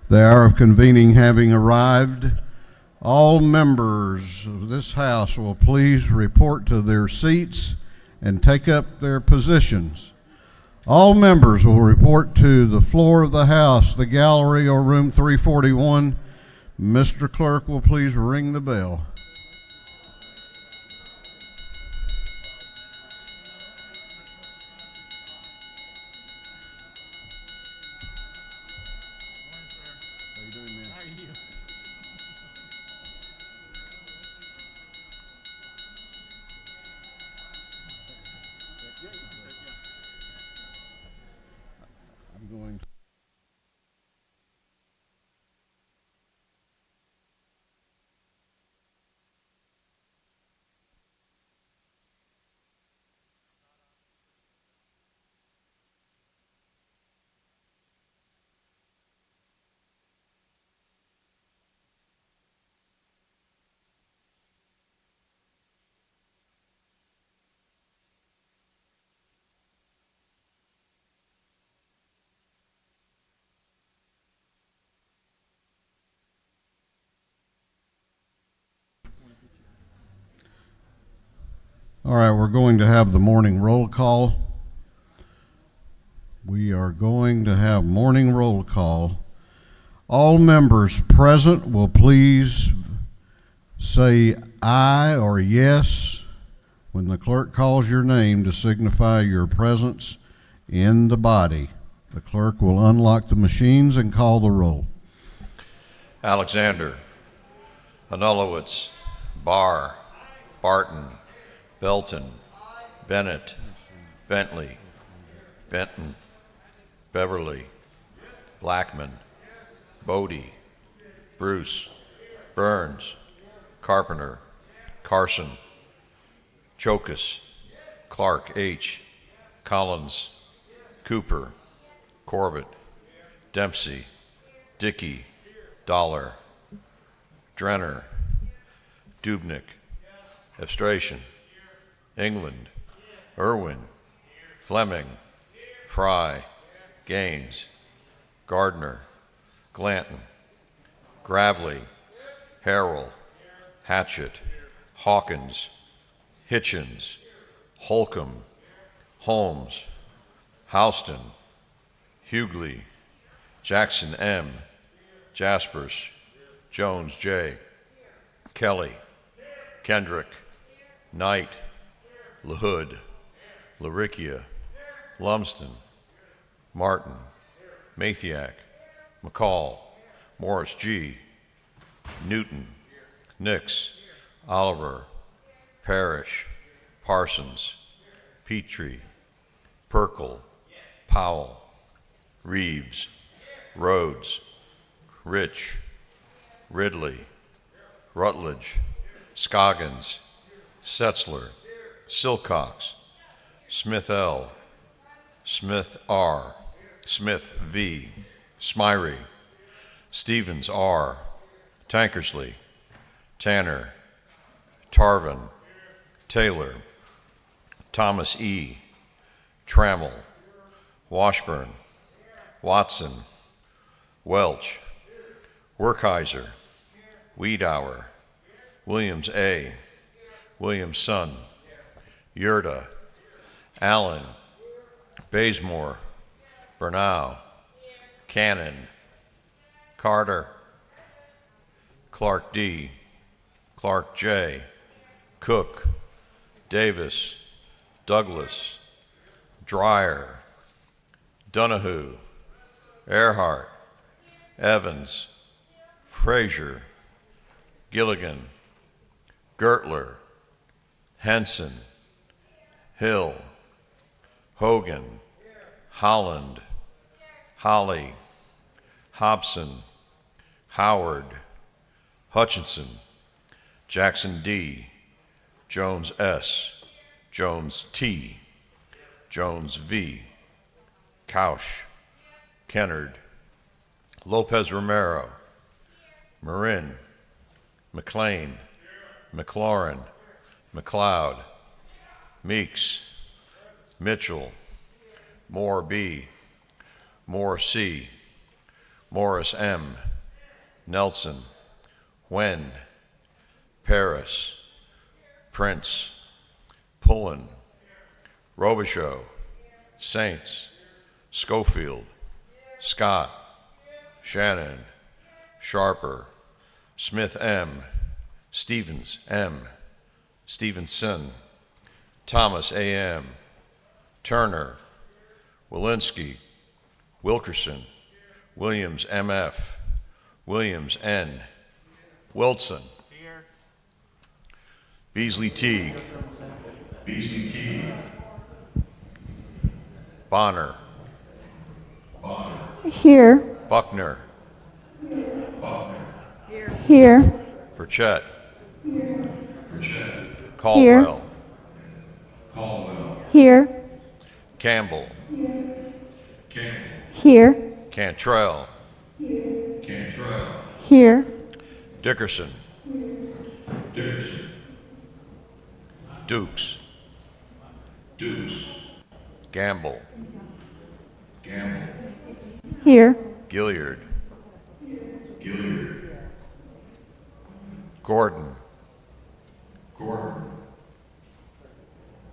The hour of convening having arrived, all members of this House will please report to their seats and take up their positions. All members will report to the floor of the House, the gallery, or room 341. Mr. Clerk will please ring the bell. All right, we're going to have the morning roll call. We are going to have morning roll call. All members present will please say aye or yes when the clerk calls your name to signify your presence in the body. The clerk will unlock the machines and call the roll. Alexander, Anulowitz, Barr, Barton, Belton, Bennett, Bentley, Benton, Beverly, Blackman, Bodie, Bruce, Burns, Carpenter, Carson, Chokus, Clark H., Collins, Cooper, Corbett, Dempsey, Dickey, Dollar, Drenner, Dubnik, Abstration, England, Irwin, Fleming, Fry, Gaines, Gardner, Glanton, Gravely, Harrell, Hatchett, Hawkins, Hitchens, Holcomb, Holmes, Houston, Hughley, Jackson M., Jaspers, Jones J., Kelly, Kendrick, Knight, LaHood, Laricchia, Lumsden, Martin, Mathiak, McCall, Morris G., Newton, Nix, Oliver, Parrish, Parsons, Petrie, Perkel, Powell, Reeves, Rhodes, Rich, Ridley, Rutledge, Scoggins, Setzler, Silcox, Smith L., Smith R., Smith V., Smyrie, Stevens R., Tankersley, Tanner, Tarvin, Taylor, Thomas E., Trammell, Washburn, Watson, Welch, Werkheiser, Wiedauer, Williams A., Williamson, Yurda, Allen, Bazemore, Bernau, Cannon, Carter, Clark D., Clark J., Cook, Davis, Douglas, Dreyer, Donahue, Earhart, Evans, Frazier, Gilligan, Gertler, Henson, Hill, Hogan, Holland, Holly, Hobson, Howard, Hutchinson, Jackson D., Jones S., Jones T., Jones V., Couch, Kennard, Lopez Romero, Marin, McLean, McLaurin, McLeod, Meeks, Mitchell, Moore B., Moore C., Morris M., Nelson, Wen, Paris, Prince, Pullen, Robichaud, Saints, Schofield, Scott, Shannon, Sharper, Smith M., Stevens M., Stevenson, Thomas A.M., Turner, Walensky, Wilkerson, Williams M.F., Williams N., Wilson, Beasley Teague, Bonner, Here. Buckner, Here. Burchett, Caldwell, Here. Campbell, Here. Cantrell, Here. Dickerson, Dukes, Gamble, Here. Gilliard, Gordon,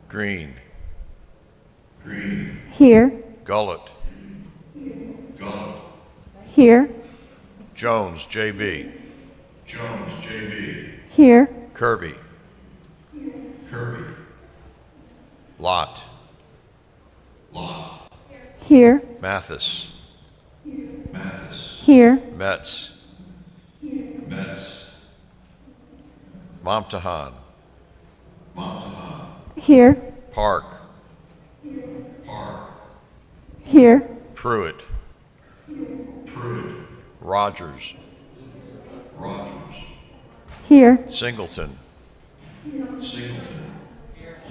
Green, Here. Gullett, Here. Jones, J.B., Here. Kirby, Lott, Here. Mathis, Here. Metz, Momtahan, Here. Park, Here. Pruitt, Rogers, Here. Singleton,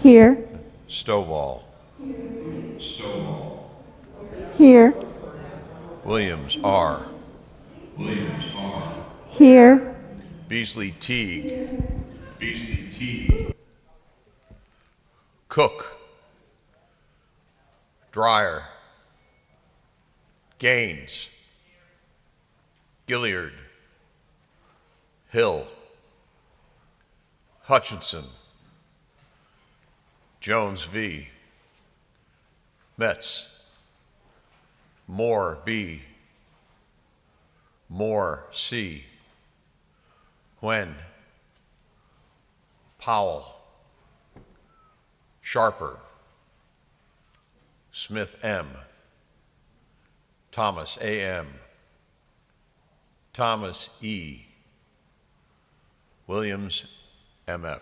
Here. Stovall, Here. Williams R., Here. Beasley Teague, Cook, Dreyer, Gaines, Gilliard, Hill, Hutchinson, Jones V., Metz, Moore B., Moore C., Huen, Powell, Sharper, Smith M., Thomas A.M., Thomas E., Williams M.F.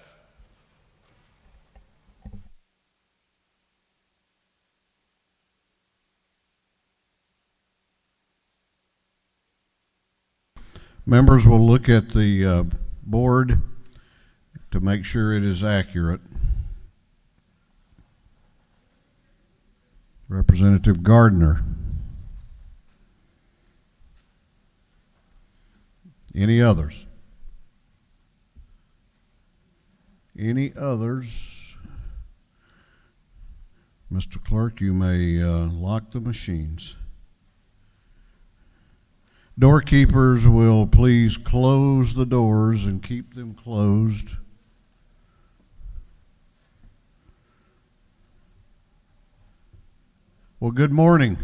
Members will look at the board to make sure it is accurate. Representative Gardner. Any others? Any others? Mr. Clerk, you may lock the machines. Doorkeepers will please close the doors and keep them closed. Well, good morning.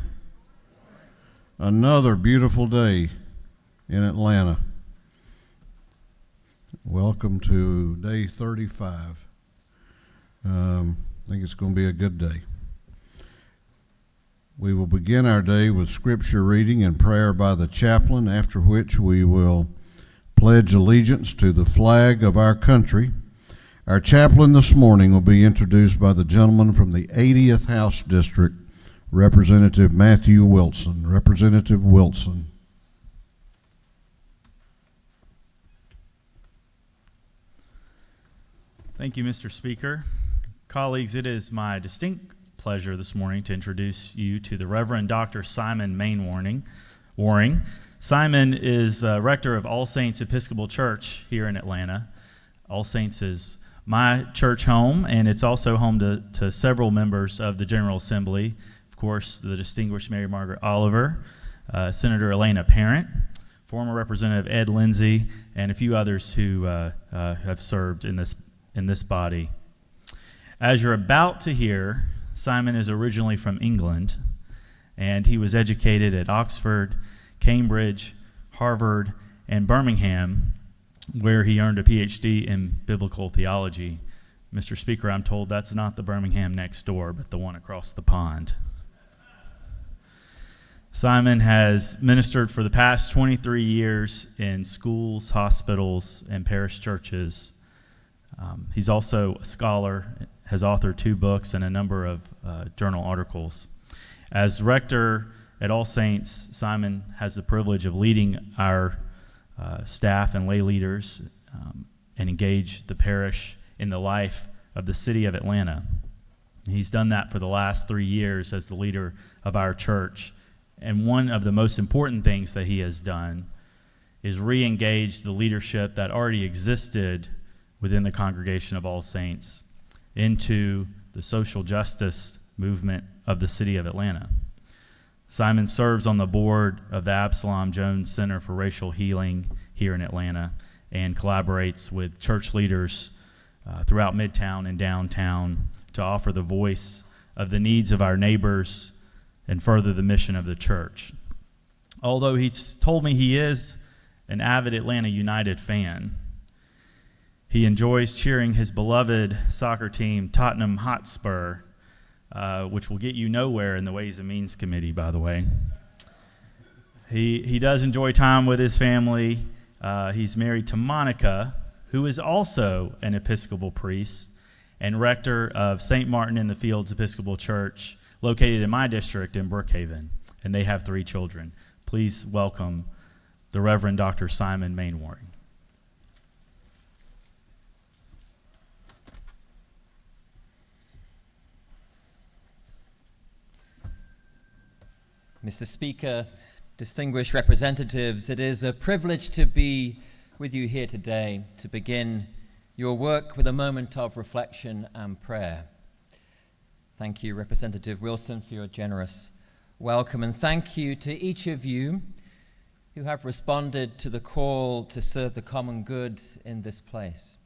Another beautiful day in Atlanta. Welcome to day 35. I think it's going to be a good day. We will begin our day with scripture reading and prayer by the chaplain, after which we will pledge allegiance to the flag of our country. Our chaplain this morning will be introduced by the gentleman from the 80th House District, Representative Matthew Wilson. Representative Wilson. Thank you, Mr. Speaker. Colleagues, it is my distinct pleasure this morning to introduce you to the Reverend Dr. Simon Waring. Simon is rector of All Saints Episcopal Church here in Atlanta. All Saints is my church home, and it's also home to several members of the General Assembly. Of course, the distinguished Mary Margaret Oliver, Senator Elena Parent, former Representative Ed Lindsay, and a few others who have served in this body. As you're about to hear, Simon is originally from England, and he was educated at Oxford, Cambridge, Harvard, and Birmingham, where he earned a PhD in biblical theology. Mr. Speaker, I'm told that's not the Birmingham next door, but the one across the pond. Simon has ministered for the past 23 years in schools, hospitals, and parish churches. He's also a scholar, has authored 2 books and a number of journal articles. As rector at All Saints, Simon has the privilege of leading our staff and lay leaders and engage the parish in the life of the city of Atlanta. He's done that for the last 3 years as the leader of our church. And one of the most important things that he has done is re-engage the leadership that already existed within the congregation of All Saints into the social justice movement of the city of Atlanta. Simon serves on the board of the Absalom Jones Center for Racial Healing here in Atlanta and collaborates with church leaders throughout Midtown and downtown to offer the voice of the needs of our neighbors and further the mission of the church. Although he's told me he is an avid Atlanta United fan, he enjoys cheering his beloved soccer team, Tottenham Hotspur, which will get you nowhere in the Ways and Means Committee, by the way. He does enjoy time with his family. He's married to Monica, who is also an Episcopal priest and rector of St. Martin in the Fields Episcopal Church, located in my district in Brookhaven, and they have 3 children. Please welcome the Reverend Dr. Simon Mainwaring. Mr. Speaker, distinguished representatives, it is a privilege to be with you here today to begin your work with a moment of reflection and prayer. Thank you, Representative Wilson, for your generous welcome, and thank you to each of you who have responded to the call to serve the common good in this place.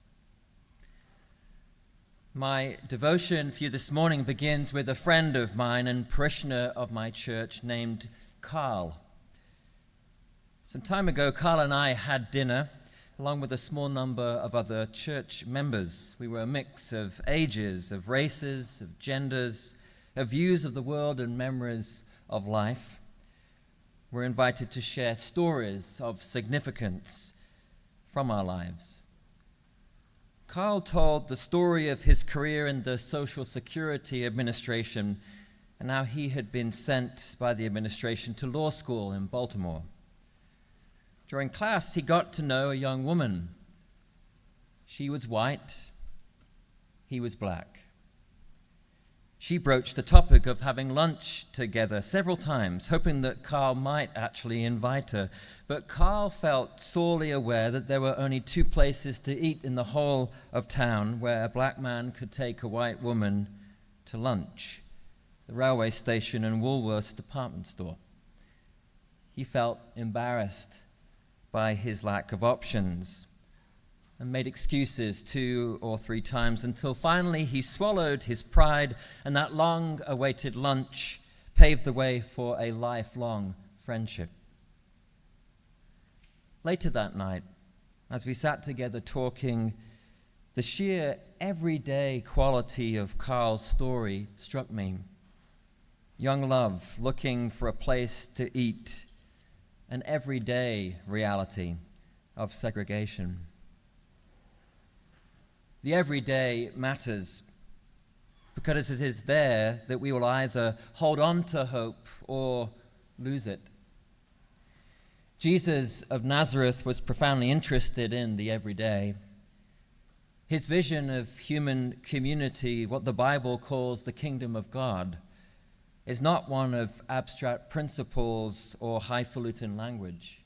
My devotion for you this morning begins with a friend of mine and parishioner of my church named Carl. Some time ago, Carl and I had dinner along with a small number of other church members. We were a mix of ages, of races, of genders, of views of the world and memories of life. We're invited to share stories of significance from our lives. Carl told the story of his career in the Social Security Administration and how he had been sent by the administration to law school in Baltimore. During class, he got to know a young woman. She was white, he was black. She broached the topic of having lunch together several times, hoping that Carl might actually invite her. But Carl felt sorely aware that there were only 2 places to eat in the whole of town where a black man could take a white woman to lunch: the railway station and Woolworth's department store. He felt embarrassed by his lack of options and made excuses 2 or 3 times until finally he swallowed his pride, and that long-awaited lunch paved the way for a lifelong friendship. Later that night, as we sat together talking, the sheer everyday quality of Carl's story struck me. Young love looking for a place to eat, an everyday reality of segregation. The everyday matters because it is there that we will either hold on to hope or lose it. Jesus of Nazareth was profoundly interested in the everyday. His vision of human community, what the Bible calls the kingdom of God, is not one of abstract principles or highfalutin language.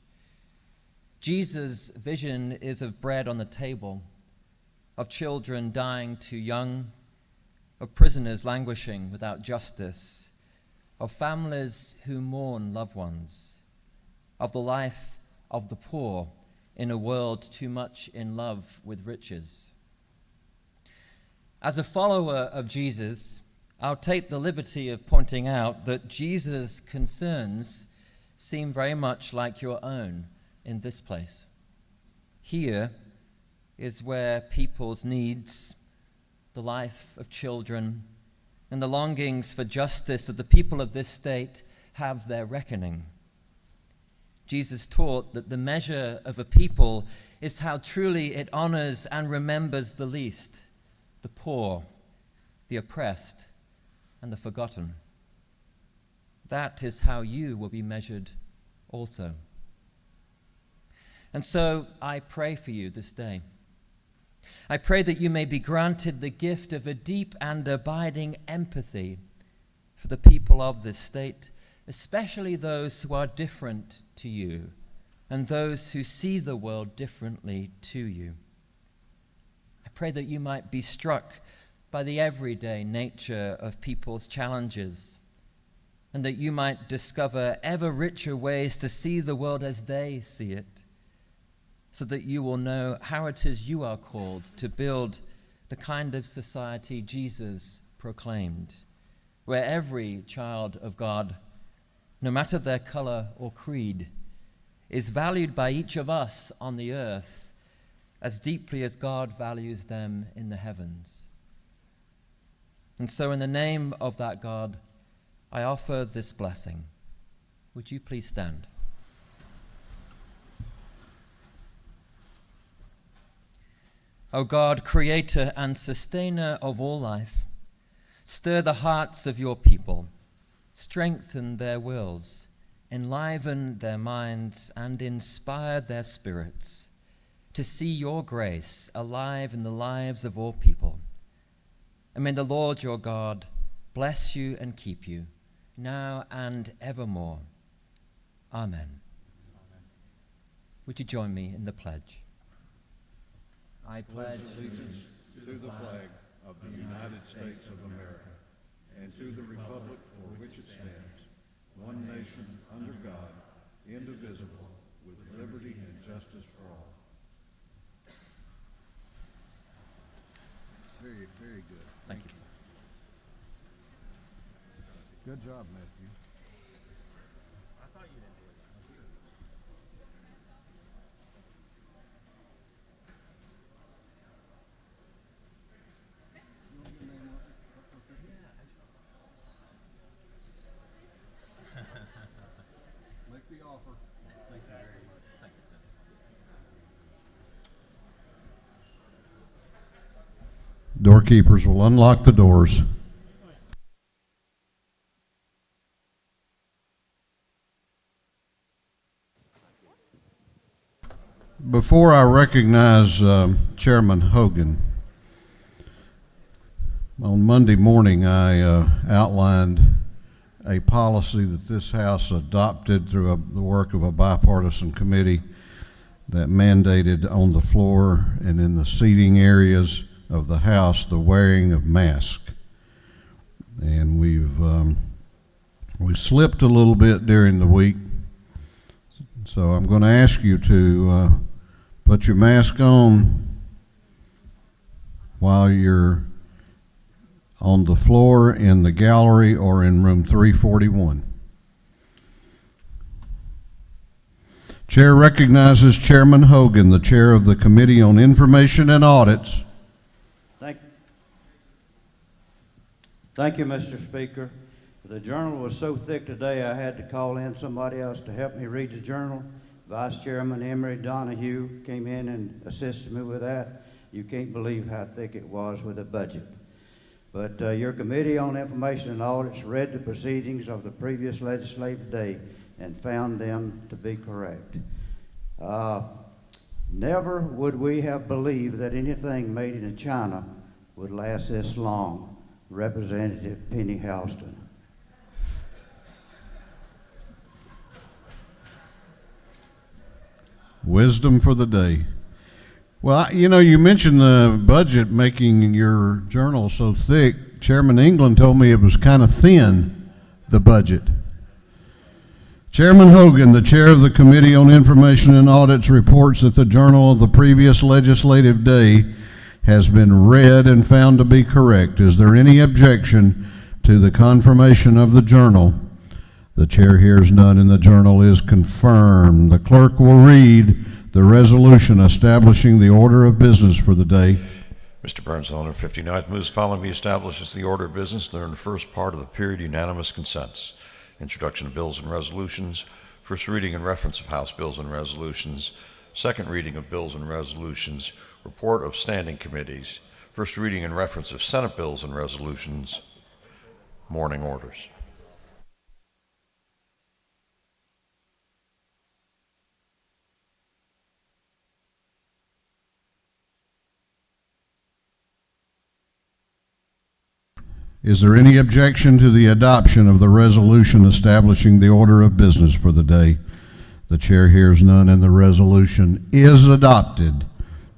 Jesus' vision is of bread on the table, of children dying too young, of prisoners languishing without justice, of families who mourn loved ones, of the life of the poor in a world too much in love with riches. As a follower of Jesus, I'll take the liberty of pointing out that Jesus' concerns seem very much like your own in this place. Here is where people's needs, the life of children, and the longings for justice of the people of this state have their reckoning. Jesus taught that the measure of a people is how truly it honors and remembers the least, the poor, the oppressed, and the forgotten. That is how you will be measured also. And so I pray for you this day. I pray that you may be granted the gift of a deep and abiding empathy for the people of this state, especially those who are different to you and those who see the world differently to you. I pray that you might be struck by the everyday nature of people's challenges, and that you might discover ever richer ways to see the world as they see it, so that you will know how it is you are called to build the kind of society Jesus proclaimed, where every child of God, no matter their color or creed, is valued by each of us on the earth as deeply as God values them in the heavens. And so in the name of that God, I offer this blessing. Would you please stand? O God, creator and sustainer of all life, stir the hearts of your people, strengthen their wills, enliven their minds, and inspire their spirits to see your grace alive in the lives of all people. And may the Lord your God bless you and keep you, now and evermore. Amen. Would you join me in the pledge? I pledge allegiance to the flag of the United States of America and to the republic for which it stands, one nation under God, indivisible, with liberty and justice for all. Very, very good. Thank you, sir. Good job, Matthew. Make the offer. Thank you very much. Thank you, sir. Doorkeepers will unlock the doors. Before I recognize Chairman Hogan, on Monday morning I outlined a policy that this House adopted through the work of a bipartisan committee that mandated on the floor and in the seating areas of the House the wearing of masks. And we slipped a little bit during the week, so I'm going to ask you to put your mask on while you're on the floor, in the gallery, or in room 341. Chair recognizes Chairman Hogan, the chair of the Committee on Information and Audits. Thank you, Mr. Speaker. The journal was so thick today I had to call in somebody else to help me read the journal. Vice Chairman Emery Donahue came in and assisted me with that. You can't believe how thick it was with the budget. But your Committee on Information and Audits read the proceedings of the previous legislative day and found them to be correct. Never would we have believed that anything made in China would last this long. Representative Penny Houston. Wisdom for the day. Well, you mentioned the budget making your journal so thick. Chairman England told me it was kind of thin, the budget. Chairman Hogan, the chair of the Committee on Information and Audits, reports that the journal of the previous legislative day has been read and found to be correct. Is there any objection to the confirmation of the journal? The chair hears none, and the journal is confirmed. The clerk will read the resolution establishing the order of business for the day. Mr. Burns, on the 59th, moves following be established as the order of business during the first part of the period unanimous consents. Introduction of bills and resolutions, first reading and reference of House bills and resolutions, second reading of bills and resolutions, report of standing committees, first reading and reference of Senate bills and resolutions, morning orders. Is there any objection to the adoption of the resolution establishing the order of business for the day? The chair hears none, and the resolution is adopted.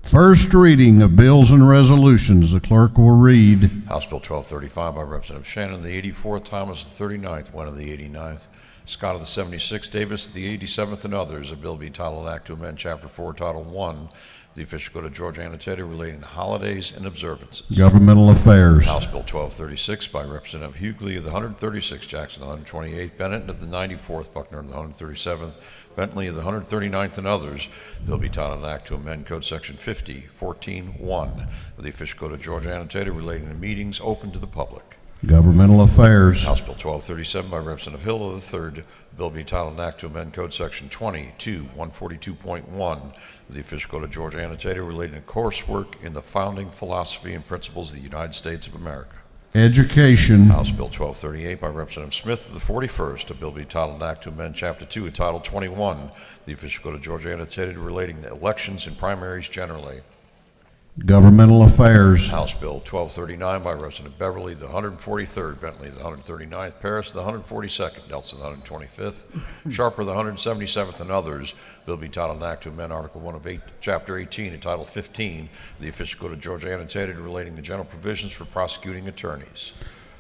First reading of bills and resolutions. The clerk will read. House Bill 1235 by Representative Shannon, the 84th, Thomas, the 39th, Wynn of the 89th, Scott of the 76th, Davis of the 87th, and others. A bill be titled Act to amend Chapter 4, Title 1, the official code of Georgia annotated relating to holidays and observances. Governmental Affairs. House Bill 1236 by Representative Hughley of the 136th, Jackson of the 128th, Bennett of the 94th, Buckner of the 137th, Bentley of the 139th, and others. Bill be titled an Act to amend Code Section 50:14:1 of the official code of Georgia annotated relating to meetings open to the public. Governmental Affairs. House Bill 1237 by Representative Hill of the 3rd. Bill be titled an Act to amend Code Section 22:142.1 of the official code of Georgia annotated relating to coursework in the founding philosophy and principles of the United States of America. Education. House Bill 1238 by Representative Smith of the 41st. A bill be titled an Act to amend Chapter 2 of Title 21, the official code of Georgia annotated relating to elections and primaries generally. Governmental Affairs. House Bill 1239 by Representative Beverly, the 143rd, Bentley, the 139th, Paris, the 142nd, Nelson, the 125th, Sharper, the 177th, and others. Bill be titled an Act to amend Article 1 of Chapter 18 and Title 15, the official code of Georgia annotated relating to general provisions for prosecuting attorneys.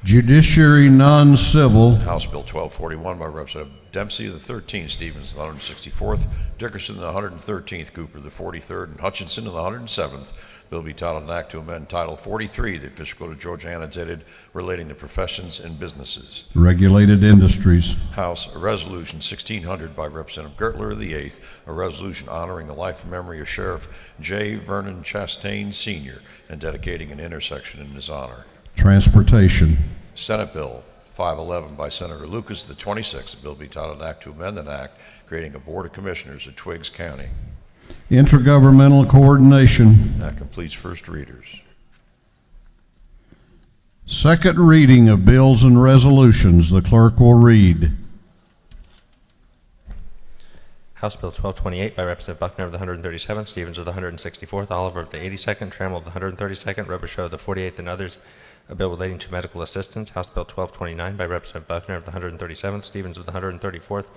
Judiciary Non-Civil. House Bill 1241 by Representative Dempsey of the 13th, Stevens the 164th, Dickerson the 113th, Cooper the 43rd, and Hutchinson of the 107th. Bill be titled an Act to amend Title 43, the official code of Georgia annotated relating to professions and businesses. Regulated Industries. House, a resolution 1600 by Representative Gertler of the 8th, a resolution honoring the life and memory of Sheriff J. Vernon Chastain Sr. and dedicating an intersection in his honor. Transportation. Senate Bill 511 by Senator Lucas, the 26th. A bill be titled an Act to amend an act creating a Board of Commissioners of Twiggs County. Intergovernmental Coordination. That completes first readers. Second reading of bills and resolutions. The clerk will read. House Bill 1228 by Representative Buckner of the 137th, Stevens of the 164th, Oliver of the 82nd, Trammell of the 132nd, Robichaud of the 48th, and others. A bill relating to medical assistance. House Bill 1229 by Representative Buckner of the 137th, Stevens of the 134th,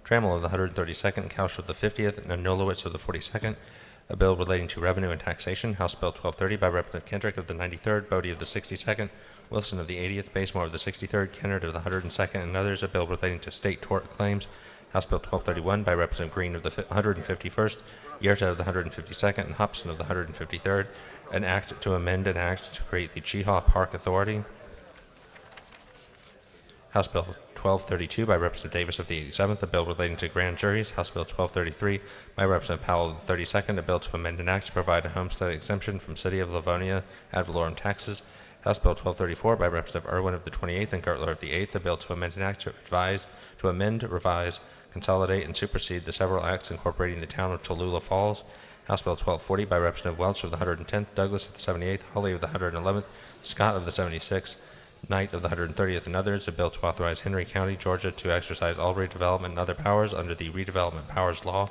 Trammell of the 132nd, Couch of the 50th, and Nolowitz of the 42nd. A bill relating to revenue and taxation. House Bill 1230 by Representative Kendrick of the 93rd, Bodie of the 62nd, Wilson of the 80th, Basemore of the 63rd, Kennard of the 102nd, and others. A bill relating to state tort claims. House Bill 1231 by Representative Green of the 151st, Yerta of the 152nd, and Hobson of the 153rd. An act to amend an act to create the Chehaw Park Authority. House Bill 1232 by Representative Davis of the 87th, a bill relating to grand juries. House Bill 1233 by Representative Powell of the 32nd, a bill to amend an act to provide a homestead exemption from City of Livonia ad valorem taxes. House Bill 1234 by Representative Irwin of the 28th and Gertler of the 8th, a bill to amend an act to amend, revise, consolidate, and supersede the several acts incorporating the town of Tallulah Falls. House Bill 1240 by Representative Welch of the 110th, Douglas of the 78th, Hawley of the 111th, Scott of the 76th, Knight of the 130th, and others. A bill to authorize Henry County, Georgia to exercise all redevelopment and other powers under the Redevelopment Powers Law.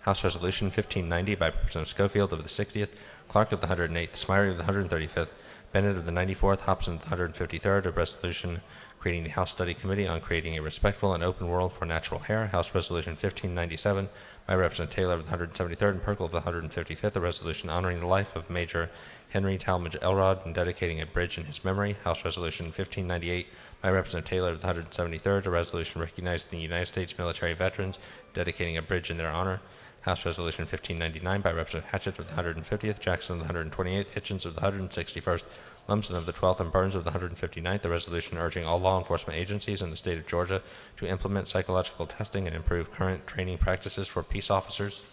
House Resolution 1590 by Representative Schofield of the 60th, Clark of the 108th, Smyrie of the 135th, Bennett of the 94th, Hobson of the 153rd, a resolution creating the House Study Committee on creating a respectful and open world for natural hair, House Resolution 1597, by Representative Taylor of the 173rd and Perkel of the 155th, a resolution honoring the life of Major Henry Talmadge Elrod and dedicating a bridge in his memory, House Resolution 1598, by Representative Taylor of the 173rd, a resolution recognizing the United States military veterans, dedicating a bridge in their honor, House Resolution 1599 by Representative Hatchett of the 150th, Jackson of the 128th, Hitchens of the 161st, Lumsden of the 12th, and Burns of the 159th, a resolution urging all law enforcement agencies in the state of Georgia to implement psychological testing and improve current training practices for peace officers.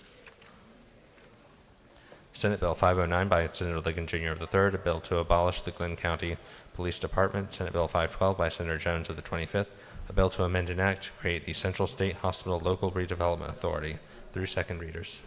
Senate Bill 509 by Senator Ligon Jr. of the 3rd, a bill to abolish the Glenn County Police Department. Senate Bill 512 by Senator Jones of the 25th, a bill to amend an act to create the Central State Hospital Local Redevelopment Authority, through second readers.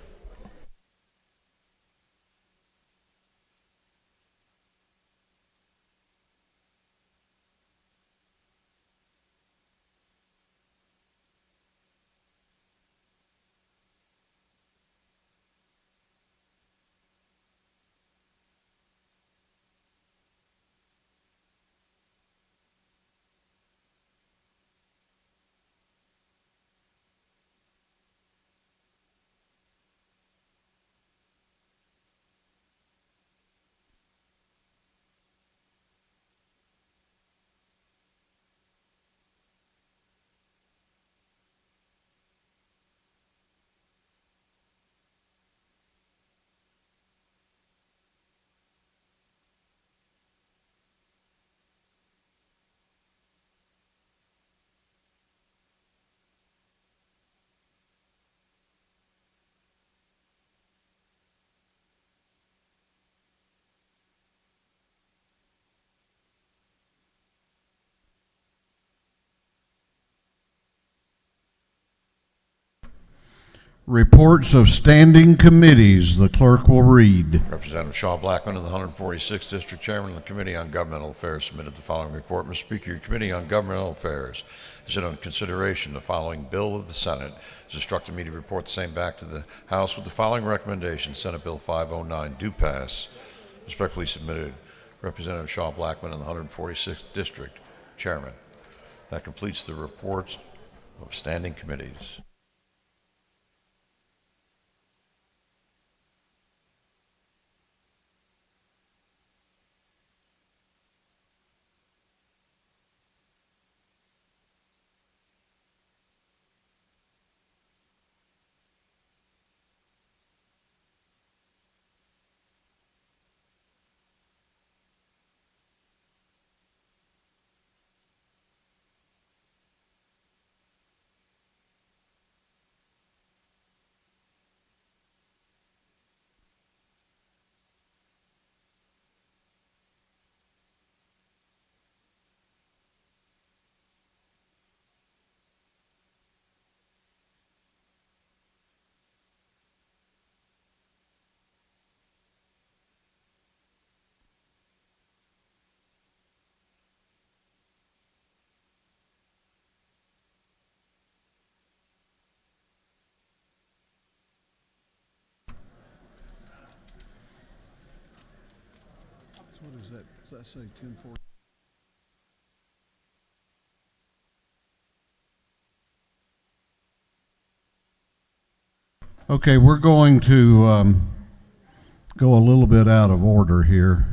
Reports of standing committees, the clerk will read. Representative Shaw Blackman of the 146th District, Chairman of the Committee on Governmental Affairs, submitted the following report. Mr. Speaker, your Committee on Governmental Affairs is on consideration the following bill of the Senate. Has instructed me to report the same back to the House with the following recommendation. Senate Bill 509 do pass. Respectfully submitted, Representative Shaw Blackman of the 146th District, Chairman. That completes the reports of standing committees. What is that? Does that say 1040? Okay, we're going to go a little bit out of order here.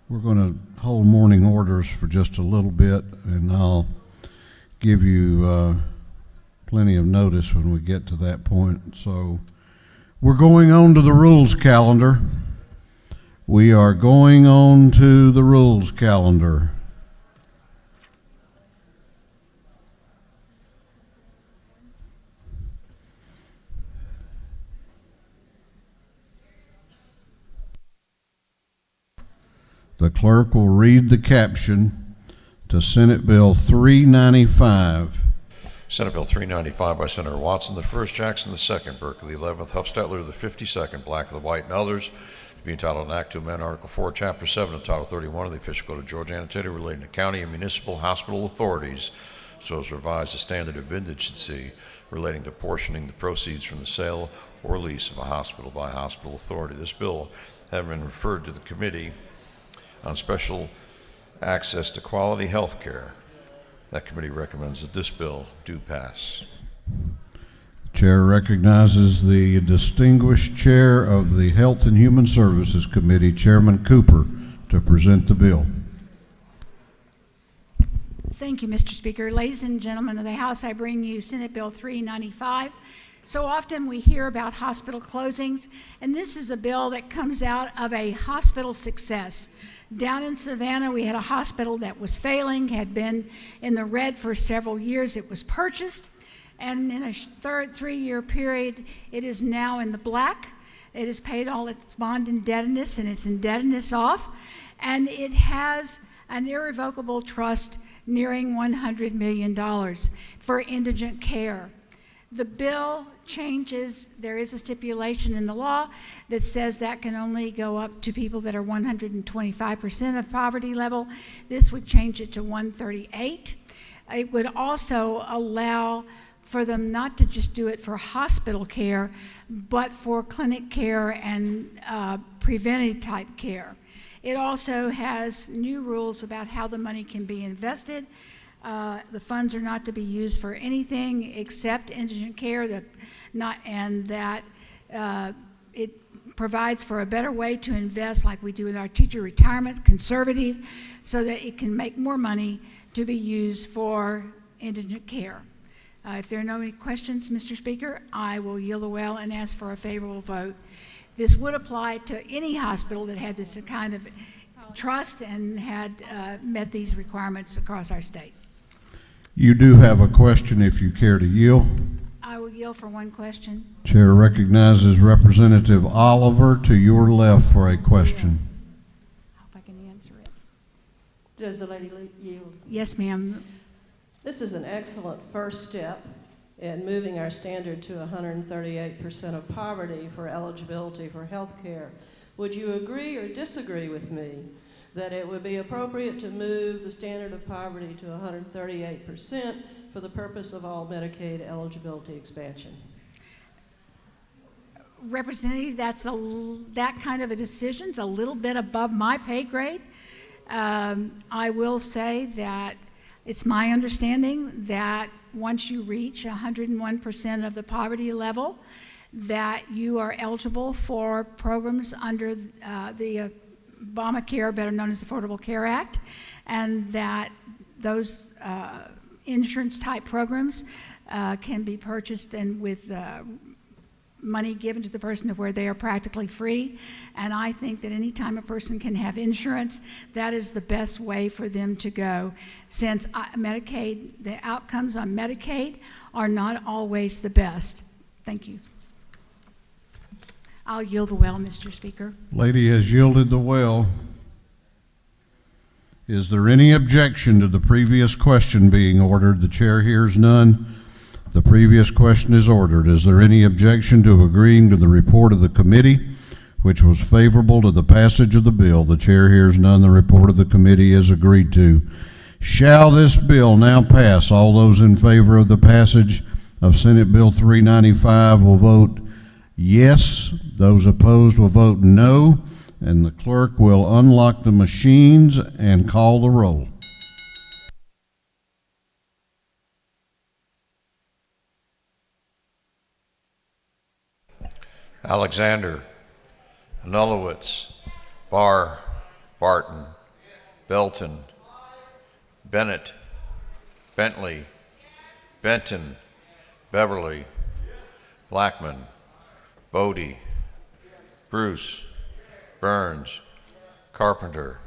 We're going to hold morning orders for just a little bit, and I'll give you plenty of notice when we get to that point. So we're going on to the rules calendar. We are going on to the rules calendar. The clerk will read the caption to Senate Bill 395. Senate Bill 395 by Senator Watson, the 1st, Jackson the 2nd, Burke the 11th, Huffstetler the 52nd, Black the White, and others, to be entitled an act to amend Article 4, Chapter 7 of Title 31 of the Official Code of Georgia Annotated relating to county and municipal hospital authorities, so as to revise the standard of indigency relating to portioning the proceeds from the sale or lease of a hospital by a hospital authority. This bill, having been referred to the committee on special access to quality health care. That committee recommends that this bill do pass. Chair recognizes the distinguished chair of the Health and Human Services Committee, Chairman Cooper, to present the bill. Thank you, Mr. Speaker. Ladies and gentlemen of the House, I bring you Senate Bill 395. So often we hear about hospital closings, and this is a bill that comes out of a hospital success. Down in Savannah, we had a hospital that was failing, had been in the red for several years. It was purchased, and in a three-year period, it is now in the black. It has paid all its bond indebtedness and its indebtedness off, and it has an irrevocable trust nearing $100 million for indigent care. The bill changes, there is a stipulation in the law that says that can only go up to people that are 125% of poverty level. This would change it to 138. It would also allow for them not to just do it for hospital care, but for clinic care and preventive type care. It also has new rules about how the money can be invested. The funds are not to be used for anything except indigent care, it provides for a better way to invest like we do with our teacher retirement, conservative, so that it can make more money to be used for indigent care. If there are no any questions, Mr. Speaker, I will yield the well and ask for a favorable vote. This would apply to any hospital that had this kind of trust and had met these requirements across our state. You do have a question if you care to yield. I will yield for one question. Chair recognizes Representative Oliver to your left for a question. I hope I can answer it. Does the lady yield? Yes, ma'am. This is an excellent first step in moving our standard to 138% of poverty for eligibility for health care. Would you agree or disagree with me that it would be appropriate to move the standard of poverty to 138% for the purpose of all Medicaid eligibility expansion? Representative, that kind of a decision's a little bit above my pay grade. I will say that it's my understanding that once you reach 101% of the poverty level, that you are eligible for programs under the Obamacare, better known as the Affordable Care Act, and that those insurance type programs can be purchased and with money given to the person to where they are practically free. And I think that any time a person can have insurance, that is the best way for them to go, since Medicaid, the outcomes on Medicaid are not always the best. Thank you. I'll yield the well, Mr. Speaker. Lady has yielded the well. Is there any objection to the previous question being ordered? The chair hears none. The previous question is ordered. Is there any objection to agreeing to the report of the committee, which was favorable to the passage of the bill? The chair hears none. The report of the committee is agreed to. Shall this bill now pass? All those in favor of the passage of Senate Bill 395 will vote yes. Those opposed will vote no. And the clerk will unlock the machines and call the roll. Alexander, Anulowitz, Barr, Barton, Belton, Bennett, Bentley, Benton, Beverly, Blackman, Bodie, Bruce, Burns, Carpenter,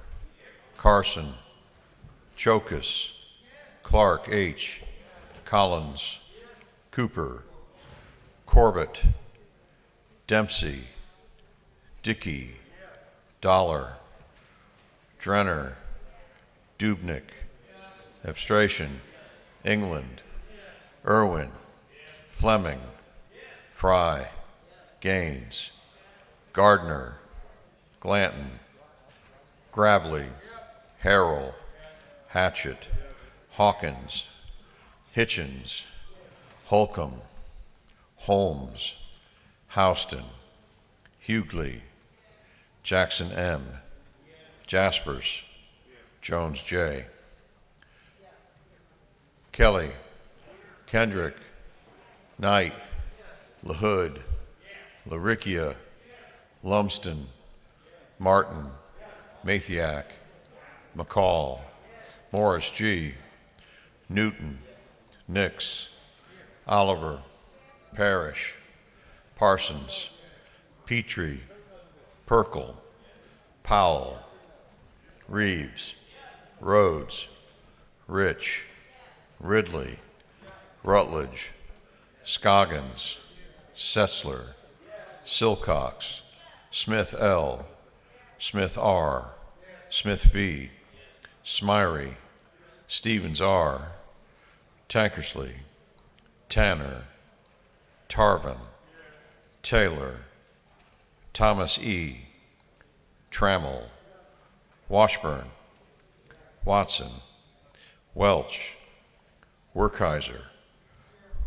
Carson, Chokus, Clark H., Collins, Cooper, Corbett, Dempsey, Dickey, Dollar, Drenner, Dubnik, Abstration, England, Irwin, Fleming, Fry, Gaines, Gardner, Glanton, Gravely, Harrell, Hatchett, Hawkins, Hitchens, Holcomb, Holmes, Houston, Hughley, Jackson M., Jaspers. Jones J. Kelly. Kendrick. Knight. LaHood. LaRicchia. Lumsden. Martin. Mathiak. McCall. Morris G. Newton. Nix. Oliver. Parrish. Parsons. Petrie. Perkel. Powell. Reeves. Rhodes. Rich. Ridley. Rutledge. Scoggins. Setzler. Silcox. Smith L. Smith R. Smith V. Smyrie. Stevens R. Tankersley. Tanner. Tarvin. Taylor. Thomas E. Trammell. Washburn. Watson. Welch. Werkheiser.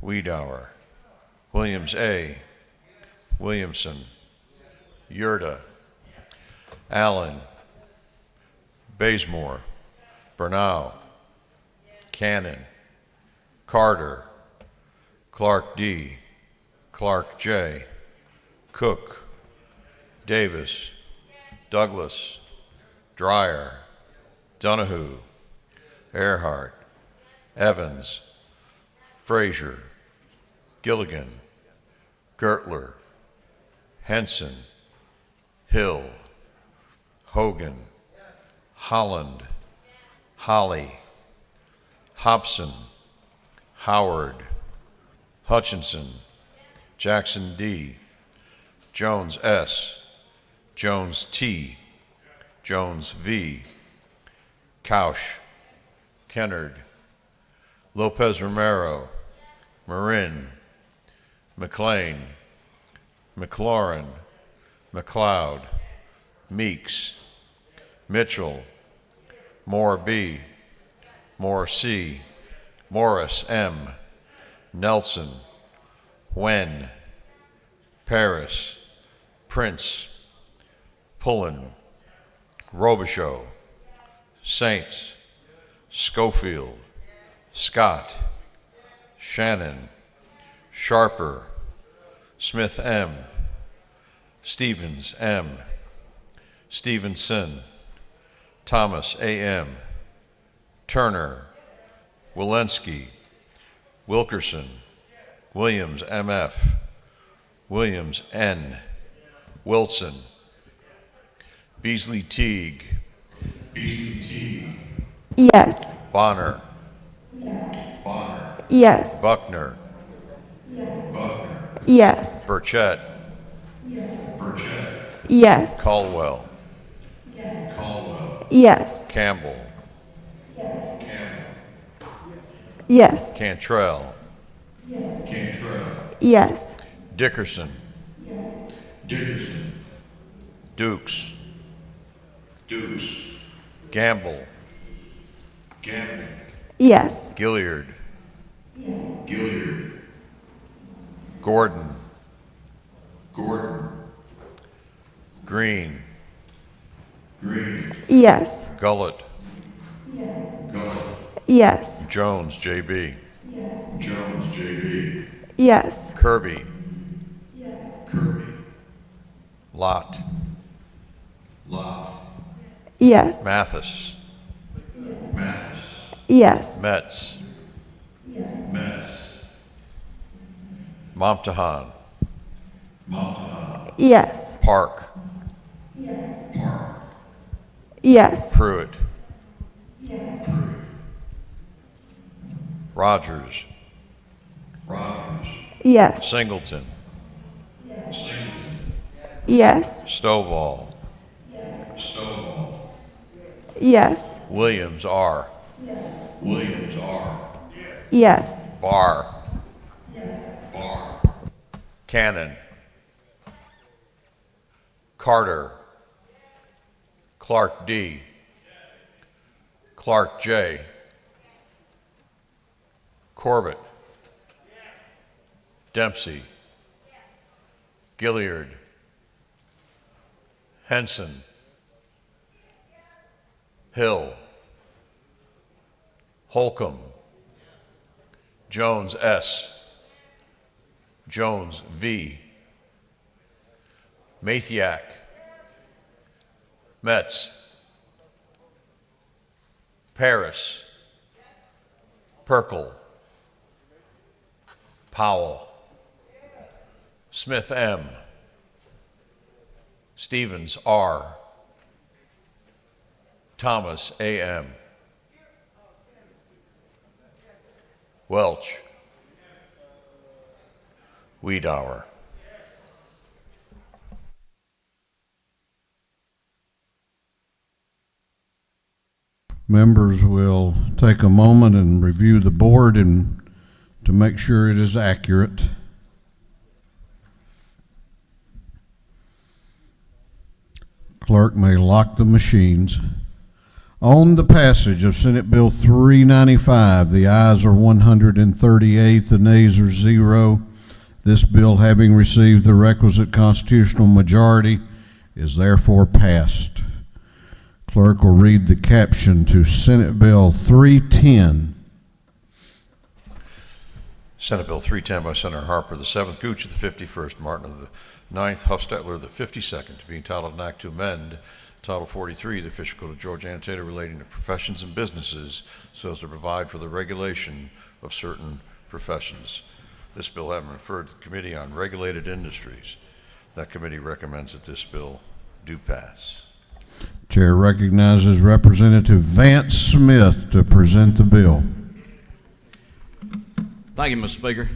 Wiedauer. Williams A. Williamson. Yurda. Allen. Bazemore. Bernau. Cannon. Carter. Clark D. Clark J. Cook. Davis. Douglas. Dreyer. Donahue. Earhart. Evans. Frazier. Gilligan. Gertler. Henson. Hill. Hogan. Holland. Holly. Hobson. Howard. Hutchinson. Jackson D. Jones S. Jones T. Jones V. Couch. Kennard. Lopez Romero. Marin. McLean. McLaurin. McLeod. Meeks. Mitchell. Moore B. Moore C. Morris M. Nelson. Wen. Paris. Prince. Pullen. Robichaux. Saints. Schofield. Scott. Shannon. Sharper. Smith M. Stevens M. Stevenson. Thomas A.M. Turner. Walensky. Wilkerson. Williams M.F. Williams N. Wilson. Beasley Teague. Beasley Teague. Yes. Bonner. Bonner. Yes. Buckner. Buckner. Yes. Burchett. Burchett. Yes. Caldwell. Caldwell. Yes. Campbell. Campbell. Yes. Cantrell. Cantrell. Yes. Dickerson. Dickerson. Dukes. Dukes. Gamble. Gamble. Yes. Gilliard. Gilliard. Gordon. Gordon. Green. Green. Yes. Gullett. Gullett. Yes. Jones, J.B. Jones, J.B. Yes. Kirby. Kirby. Lott. Lott. Yes. Mathis. Mathis. Yes. Metz. Metz. Momtahan. Momtahan. Yes. Park. Park. Yes. Pruitt. Pruitt. Rogers. Rogers. Yes. Singleton. Singleton. Yes. Stovall. Stovall. Yes. Williams R. Williams R. Yes. Barr. Barr. Cannon. Carter. Clark D. Clark J. Corbett. Dempsey. Gilliard. Henson. Hill, Holcomb, Jones S., Jones V., Mathiak, Metz, Paris, Perkel, Powell, Smith M., Stevens R., Thomas A.M., Welch, Wiedauer. Members will take a moment and review the board and to make sure it is accurate. Clerk may lock the machines. On the passage of Senate Bill 395, the ayes are 138, the nays are 0. This bill, having received the requisite constitutional majority, is therefore passed. Clerk will read the caption to Senate Bill 310. Senate Bill 310 by Senator Harper, the 7th, Gooch of the 51st, Martin of the 9th, Huffstetler of the 52nd, to be entitled an act to amend Title 43 of the Official Code of Georgia Annotated relating to professions and businesses so as to provide for the regulation of certain professions. This bill having been referred to the Committee on Regulated Industries. That committee recommends that this bill do pass. Chair recognizes Representative Vance Smith to present the bill. Thank you, Mr. Speaker.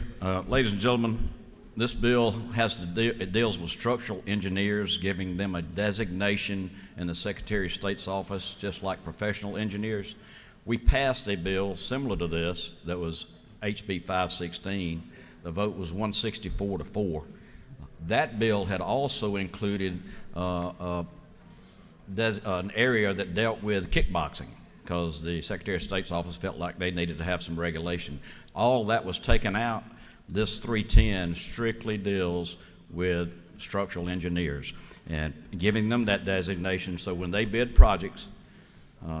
Ladies and gentlemen, this bill it deals with structural engineers, giving them a designation in the Secretary of State's office, just like professional engineers. We passed a bill similar to this that was HB 516. The vote was 164 to 4. That bill had also included an area that dealt with kickboxing, because the Secretary of State's office felt like they needed to have some regulation. All that was taken out. This 310 strictly deals with structural engineers and giving them that designation, so when they bid projects,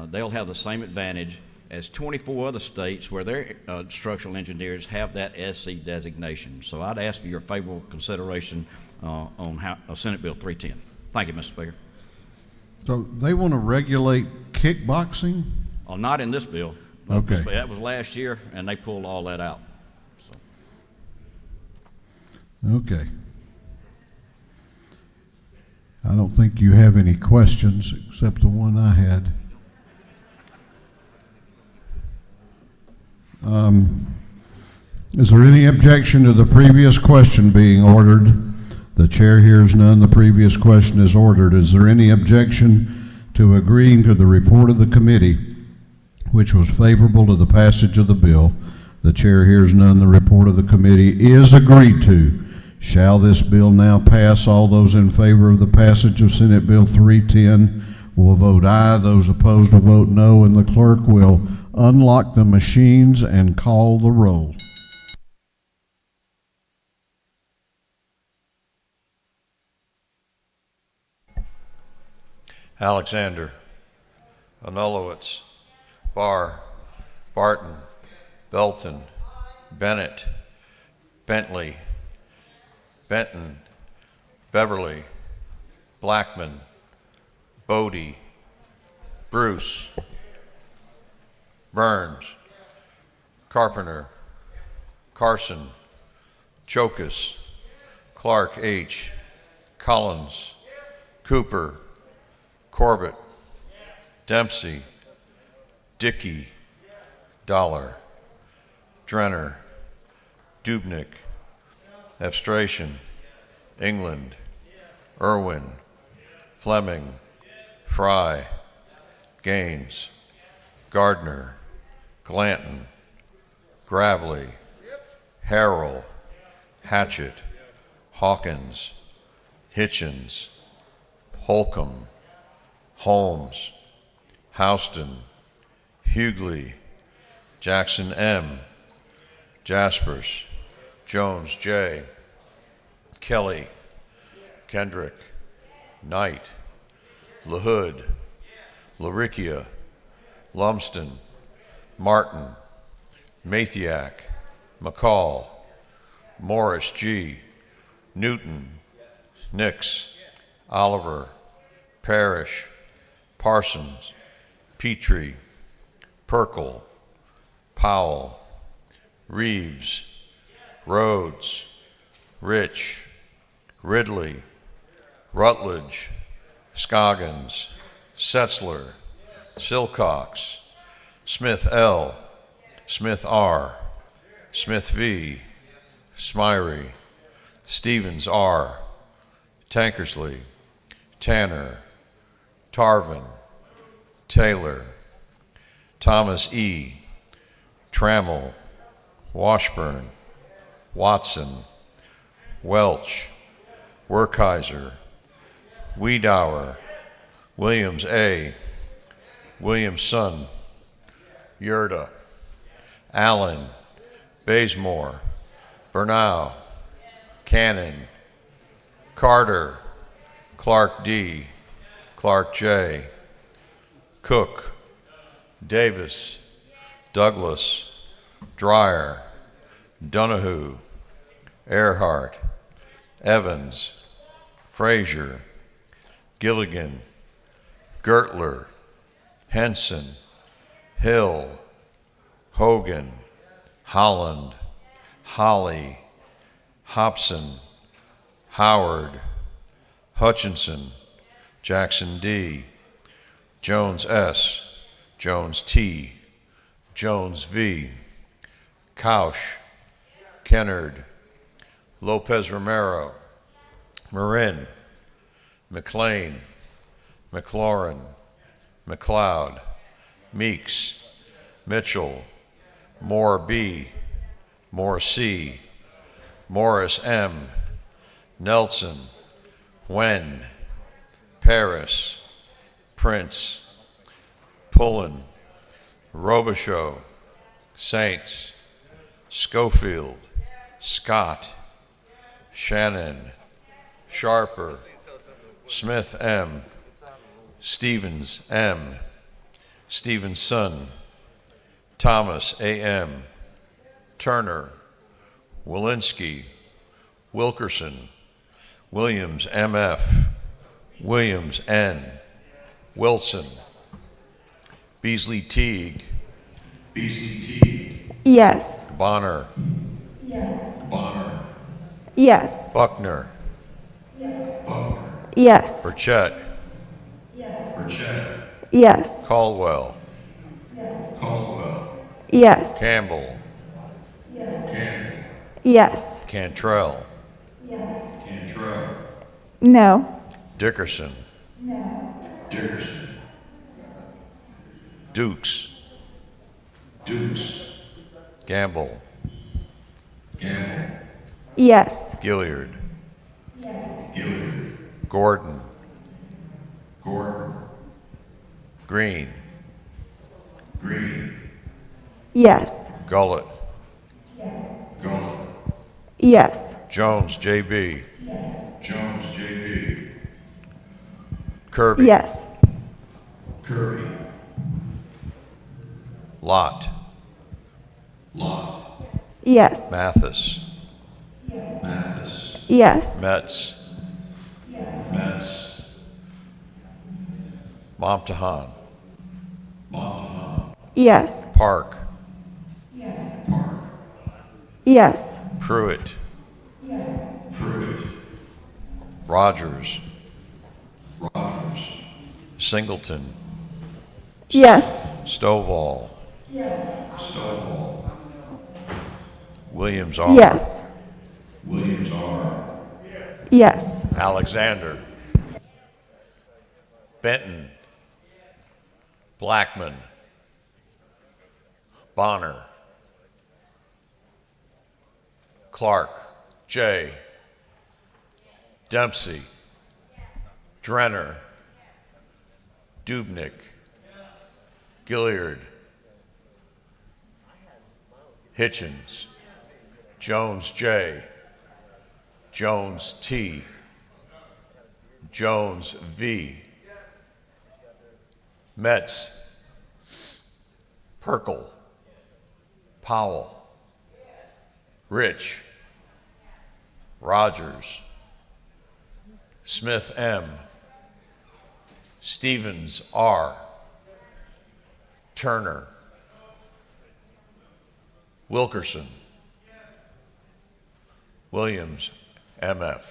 they'll have the same advantage as 24 other states where their structural engineers have that SC designation. So I'd ask for your favorable consideration on Senate Bill 310. Thank you, Mr. Speaker. So they want to regulate kickboxing? Oh, not in this bill. Okay. That was last year, and they pulled all that out. Okay. I don't think you have any questions except the one I had. Is there any objection to the previous question being ordered? The chair hears none. The previous question is ordered. Is there any objection to agreeing to the report of the committee, which was favorable to the passage of the bill? The chair hears none. The report of the committee is agreed to. Shall this bill now pass? All those in favor of the passage of Senate Bill 310 will vote aye. Those opposed will vote no, and the clerk will unlock the machines and call the roll. Alexander, Anulowicz, Barr, Barton, Belton, Bennett, Bentley, Benton, Beverly, Blackman, Bodie, Bruce, Burns, Carpenter, Carson, Chokus, Clark H., Collins, Cooper, Corbett, Dempsey, Dickey, Dollar, Drenner, Dubnik, Abstration, England, Irwin, Fleming, Fry, Gaines, Gardner, Glanton, Gravely, Harrell, Hatchett, Hawkins, Hitchens, Holcomb, Holmes, Houston, Hughley, Jackson M., Jaspers, Jones J., Kelly, Kendrick, Knight, LaHood, LaRicchia, Lumsden, Martin, Mathiak, McCall, Morris G., Newton, Nix, Oliver, Parrish, Parsons, Petrie, Perkel, Powell, Reeves, Rhodes, Rich, Ridley, Rutledge, Scoggins, Setzler, Silcox, Smith L., Smith R., Smith V., Smyrie, Stevens R., Tankersley, Tanner, Tarvin, Taylor, Thomas E., Trammell, Washburn, Watson, Welch, Werkheiser, Wiedauer, Williams A., Williamson, Yurda, Allen, Bazemore, Bernau, Cannon, Carter, Clark D., Clark J., Cook, Davis, Douglas, Dreyer, Donahue, Earhart, Evans, Frazier, Gilligan, Gertler, Henson, Hill, Hogan, Holland, Holly, Hobson, Howard, Hutchinson, Jackson D., Jones S., Jones T., Jones V., Kausch, Kennard, Lopez Romero, Marin, McLean, McLaurin, McLeod, Meeks, Mitchell, Moore B., Moore C., Morris M., Nelson, Wen, Paris, Prince, Pullen, Robichaux, Saints, Schofield, Scott, Shannon, Sharper, Smith M., Stevens M., Stevenson, Thomas A.M., Turner, Walensky, Wilkerson, Williams M.F., Williams N., Wilson, Beasley Teague, Yes. Bonner, Yes. Buckner, Yes. Burchett, Yes. Caldwell, Yes. Campbell, Yes. Cantrell, No. Dickerson, Dukes, Gamble, Yes. Gilliard, Gordon, Green, Yes. Gullett, Yes. Jones J.B., Kirby, Yes. Lott, Yes. Mathis, Yes. Metz, Momtahan, Yes. Park, Yes. Pruitt, Rogers, Singleton, Yes. Stovall, Williams R., Yes. Yes. Alexander, Benton, Blackman, Bonner, Clark, J., Dempsey, Drenner, Dubnik, Gilliard, Hitchens, Jones J., Jones T., Jones V., Metz, Perkel, Powell, Rich, Rogers, Smith M., Stevens R., Turner, Wilkerson, Williams MF.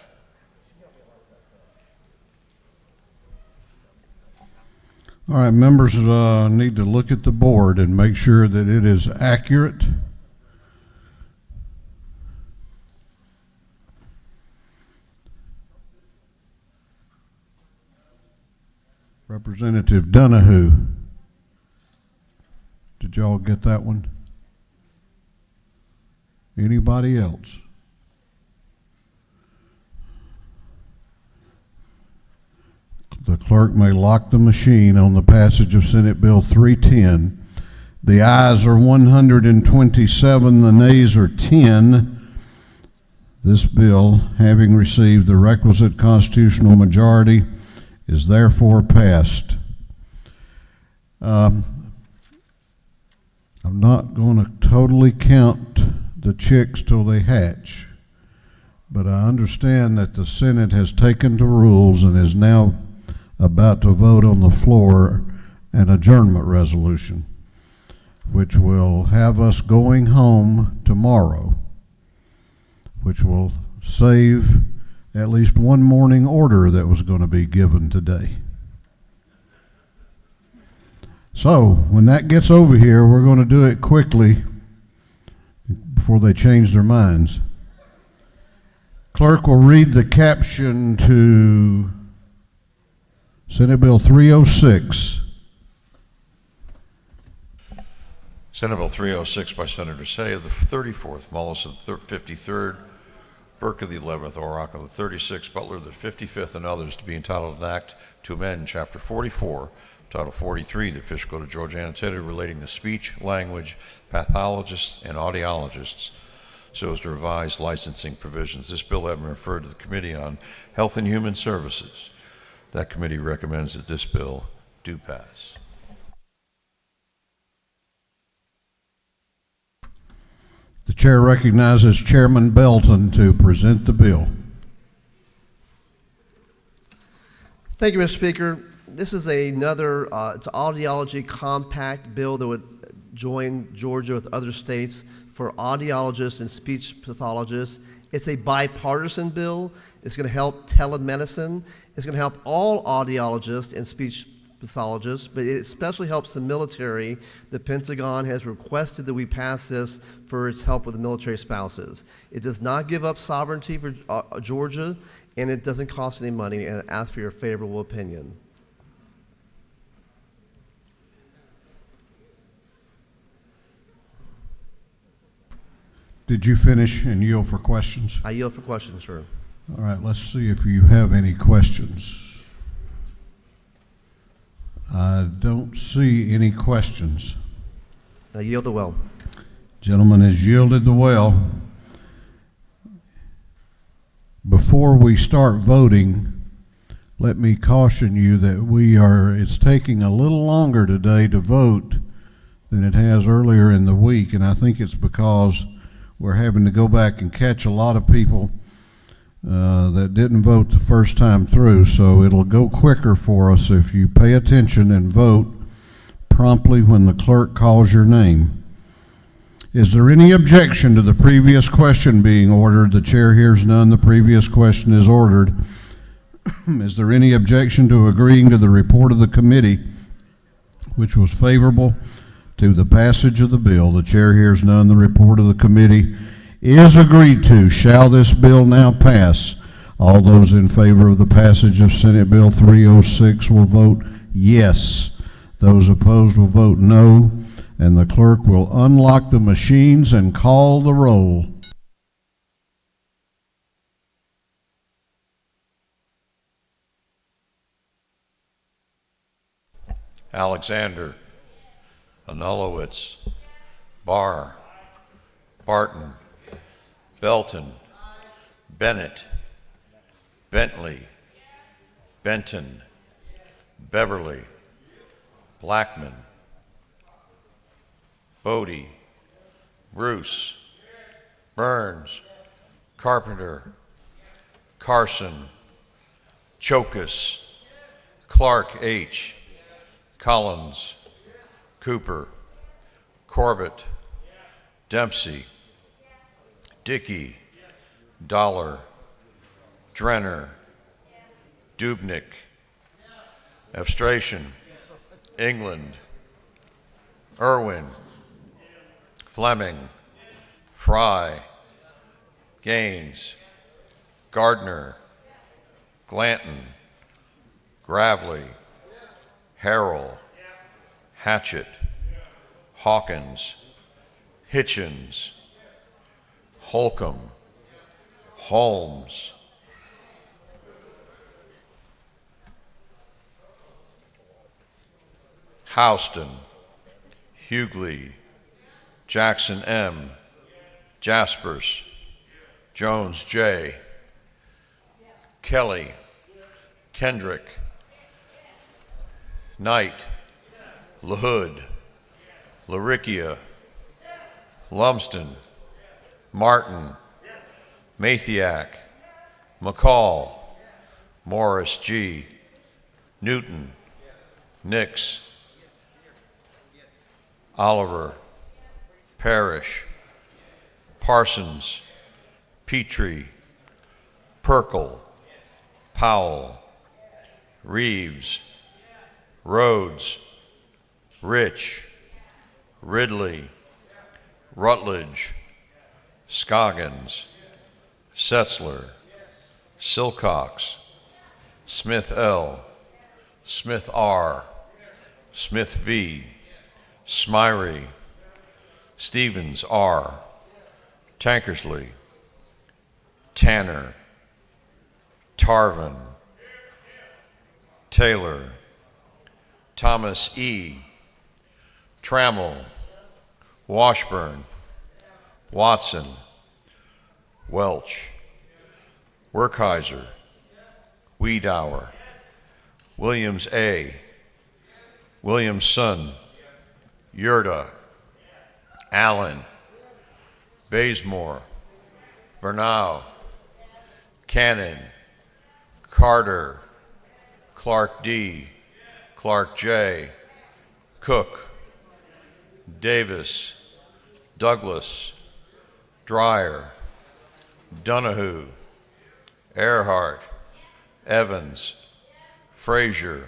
All right, members need to look at the board and make sure that it is accurate. Representative Donahue, did y'all get that one? Anybody else? The clerk may lock the machine on the passage of Senate Bill 310. The ayes are 127, the nays are 10. This bill, having received the requisite constitutional majority, is therefore passed. I'm not going to totally count the chicks till they hatch, but I understand that the Senate has taken to rules and is now about to vote on the floor an adjournment resolution, which will have us going home tomorrow, which will save at least one morning order that was going to be given today. So when that gets over here, we're going to do it quickly before they change their minds. Clerk will read the caption to Senate Bill 306. Senate Bill 306 by Senator Say of the 34th, Mullis of the 53rd, Burke of the 11th, Orrock of the 36th, Butler of the 55th, and others to be entitled an act to amend Chapter 44, Title 43, the Official Code of Georgia Annotated relating to speech, language, pathologists, and audiologists, so as to revise licensing provisions. This bill has been referred to the Committee on Health and Human Services. That committee recommends that this bill do pass. The chair recognizes Chairman Belton to present the bill. Thank you, Mr. Speaker. This is another, it's an audiology compact bill that would join Georgia with other states for audiologists and speech pathologists. It's a bipartisan bill. It's going to help telemedicine. It's going to help all audiologists and speech pathologists, but it especially helps the military. The Pentagon has requested that we pass this for its help with the military spouses. It does not give up sovereignty for Georgia, and it doesn't cost any money, and I ask for your favorable opinion. Did you finish and yield for questions? I yield for questions, sir. All right, let's see if you have any questions. I don't see any questions. I yield the well. Gentleman has yielded the well. Before we start voting, let me caution you that it's taking a little longer today to vote than it has earlier in the week, and I think it's because we're having to go back and catch a lot of people that didn't vote the first time through, so it'll go quicker for us if you pay attention and vote promptly when the clerk calls your name. Is there any objection to the previous question being ordered? The chair hears none. The previous question is ordered. Is there any objection to agreeing to the report of the committee, which was favorable to the passage of the bill? The chair hears none. The report of the committee is agreed to. Shall this bill now pass? All those in favor of the passage of Senate Bill 306 will vote yes. Those opposed will vote no. And the clerk will unlock the machines and call the roll. Alexander, Anulowicz, Barr, Barton, Belton, Bennett, Bentley, Benton, Beverly, Blackman, Bodie, Bruce, Burns, Carpenter, Carson, Chokus, Clark H., Collins, Cooper, Corbett, Dempsey, Dickey, Dollar, Drenner, Dubnik, Abstration, England, Irwin, Fleming, Fry, Gaines, Gardner, Glanton, Gravely, Harrell, Hatchett, Hawkins, Hitchens, Holcomb, Holmes, Houston, Hughley, Jackson M., Jaspers, Jones J., Kelly, Kendrick, Knight, LaHood, Laricchia, Lumsden, Martin, Mathiak, McCall, Morris G., Newton, Nix, Oliver, Parrish, Parsons, Petrie, Perkel, Powell, Reeves, Rhodes, Rich, Ridley, Rutledge, Scoggins, Setzler, Silcox, Smith L., Smith R., Smith V., Smyrie, Stevens R., Tankersley, Tanner, Tarvin, Taylor, Thomas E., Trammell, Washburn, Watson, Welch, Werkheiser, Wiedauer, Williams A., Williamson, Yurda, Allen, Bazemore, Bernau, Cannon, Carter, Clark D., Clark J., Cook, Davis, Douglas, Dreyer, Donahue, Earhart, Evans, Frazier,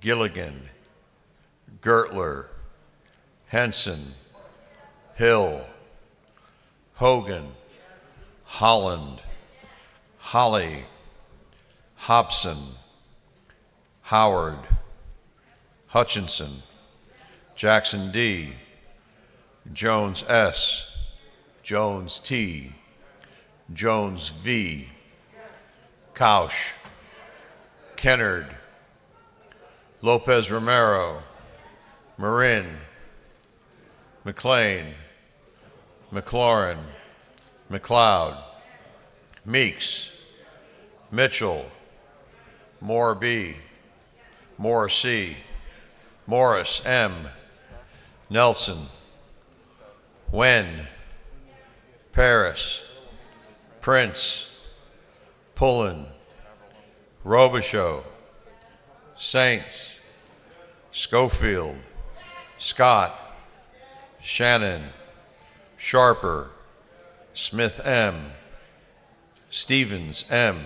Gilligan, Gertler, Henson, Hill, Hogan, Holland, Holly, Hobson, Howard, Hutchinson, Jackson D., Jones S., Jones T., Jones V., Kausch, Kennard, Lopez Romero, Marin, McLean, McLaurin, McLeod, Meeks, Mitchell, Moore B., Morrissey, Morris M., Nelson, Wen, Paris, Prince, Pullen, Robichaux, Saints, Schofield, Scott, Shannon, Sharper, Smith M., Stevens M.,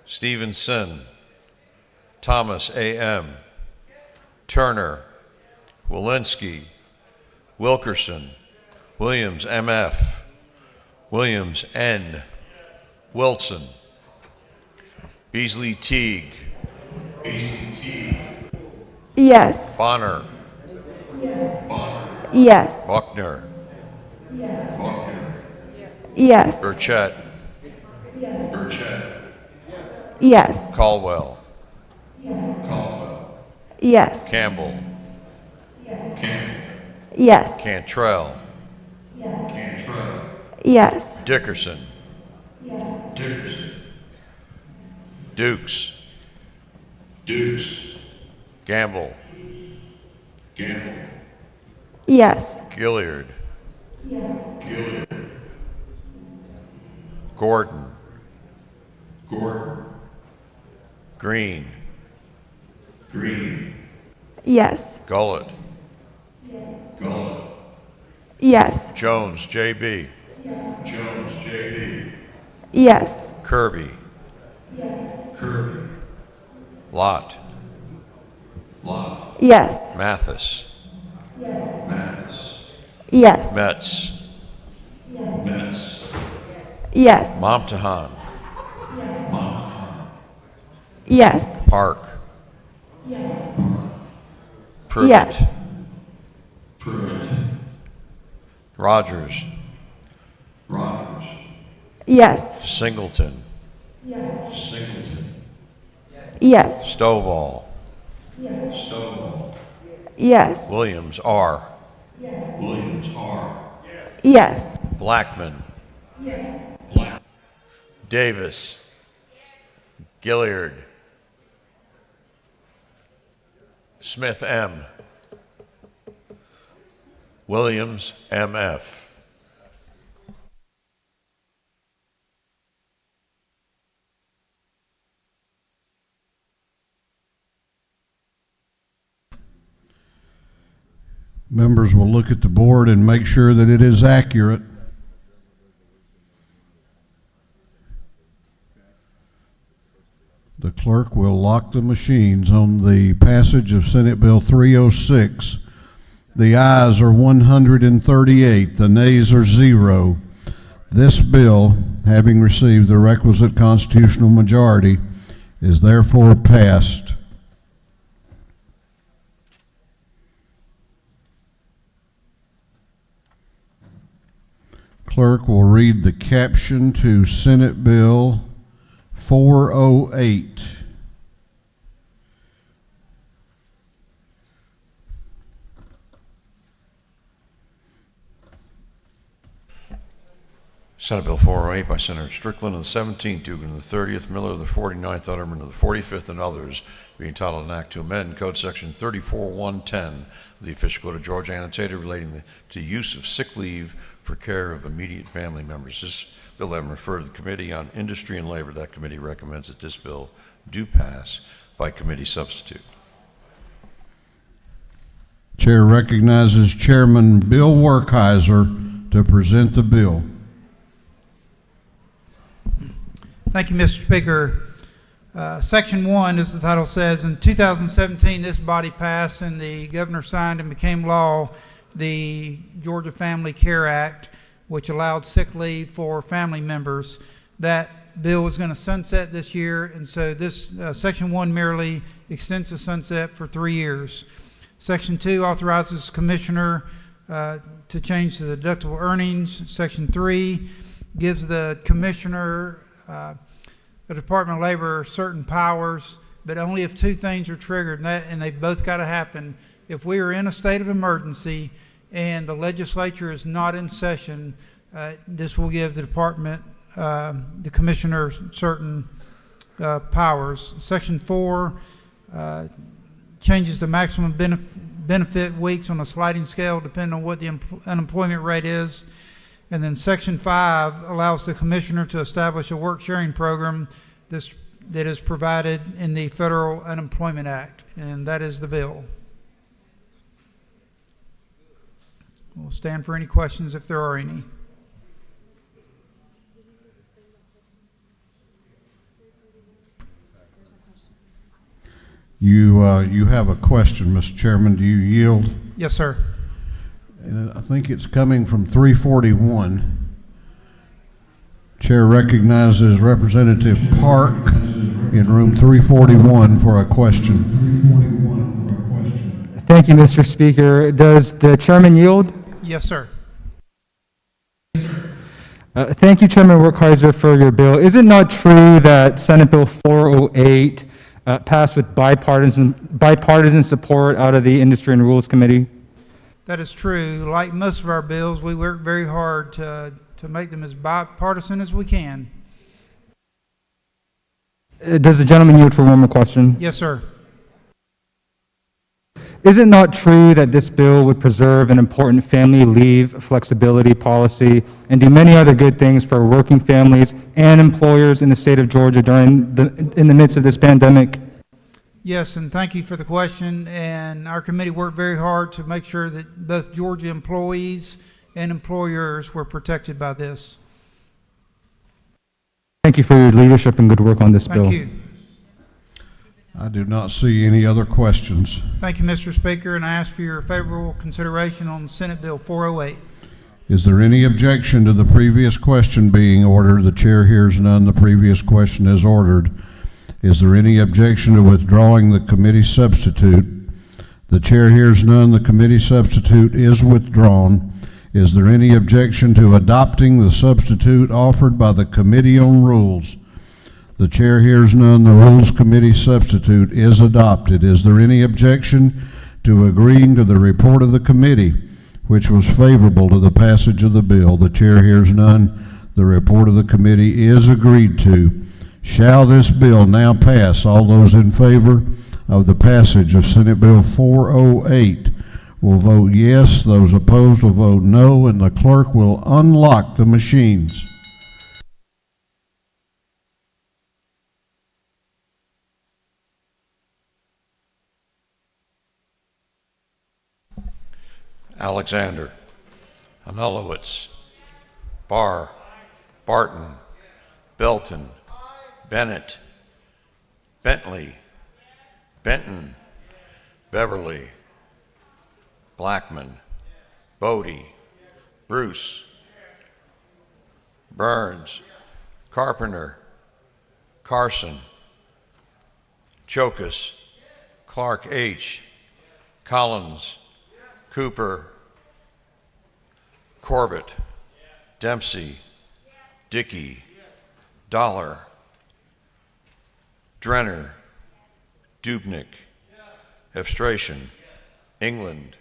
Stevenson, Thomas A.M., Turner, Walensky, Wilkerson, Williams M.F., Williams N., Wilson, Beasley Teague, Yes. Bonner, Yes. Buckner, Yes. Burchett, Yes. Caldwell, Yes. Campbell, Yes. Cantrell, Yes. Dickerson, Dukes, Yes. Gilliard. Gilliard. Gordon. Gordon. Green. Green. Yes. Gullett. Gullett. Yes. Jones, J.B. Jones, J.B. Yes. Kirby. Kirby. Lot. Lot. Yes. Mathis. Mathis. Yes. Metz. Metz. Yes. Momtahan. Yes. Park. Pruitt. Yes. Pruitt. Rogers. Rogers. Yes. Singleton. Singleton. Yes. Stovall. Stovall. Yes. Williams, R. Williams, R. Yes. Blackman. Black. Davis. Gilliard. Smith, M. Williams, M.F. Members will look at the board and make sure that it is accurate. The clerk will lock the machines on the passage of Senate Bill 306. The ayes are 138, the nays are 0. This bill, having received the requisite constitutional majority, is therefore passed. Clerk will read the caption to Senate Bill 408. Senate Bill 408 by Senator Strickland of the 17th, Dugan of the 30th, Miller of the 49th, Utterman of the 45th, and others, being entitled an act to amend Code Section 34.110 of the Official Code of Georgia annotated relating to use of sick leave for care of immediate family members. This bill having referred to the Committee on Industry and Labor. That committee recommends that this bill do pass by committee substitute. Chair recognizes Chairman Bill Werkheiser to present the bill. Thank you, Mr. Speaker. Section 1, as the title says, in 2017, this body passed and the governor signed and became law the Georgia Family Care Act, which allowed sick leave for family members. That bill was going to sunset this year, and so this Section 1 merely extends the sunset for 3 years. Section 2 authorizes the commissioner to change the deductible earnings. Section 3 gives the commissioner, the Department of Labor, certain powers, but only if two things are triggered, and they've both got to happen. If we are in a state of emergency and the legislature is not in session, this will give the department, the commissioner, certain powers. Section 4 changes the maximum benefit weeks on a sliding scale depending on what the unemployment rate is. And then Section 5 allows the commissioner to establish a work sharing program that is provided in the Federal Unemployment Act, and that is the bill. We'll stand for any questions if there are any. You have a question, Mr. Chairman. Do you yield? Yes, sir. And I think it's coming from 341. Chair recognizes Representative Park in room 341 for a question. Thank you, Mr. Speaker. Does the chairman yield? Yes, sir. Thank you, Chairman Werkheiser, for your bill. Is it not true that Senate Bill 408 passed with bipartisan support out of the Industry and Rules Committee? That is true. Like most of our bills, we work very hard to make them as bipartisan as we can. Does the gentleman yield for one more question? Yes, sir. Is it not true that this bill would preserve an important family leave flexibility policy and do many other good things for working families and employers in the state of Georgia in the midst of this pandemic? Yes, and thank you for the question. And our committee worked very hard to make sure that both Georgia employees and employers were protected by this. Thank you for your leadership and good work on this bill. Thank you. I do not see any other questions. Thank you, Mr. Speaker, and I ask for your favorable consideration on Senate Bill 408. Is there any objection to the previous question being ordered? The chair hears none. The previous question is ordered. Is there any objection to withdrawing the committee substitute? The chair hears none. The committee substitute is withdrawn. Is there any objection to adopting the substitute offered by the Committee on Rules? The chair hears none. The Rules Committee substitute is adopted. Is there any objection to agreeing to the report of the committee, which was favorable to the passage of the bill? The chair hears none. The report of the committee is agreed to. Shall this bill now pass? All those in favor of the passage of Senate Bill 408 will vote yes. Those opposed will vote no, and the clerk will unlock the machines. Alexander, Anulowitz, Barr, Barton, Belton, Bennett, Bentley, Benton, Beverly, Blackman, Bodie, Bruce, Burns, Carpenter, Carson, Chokas, Clark H., Collins, Cooper, Corbett, Dempsey, Dickey, Dollar, Drenner, Dubnik, Efstration, England,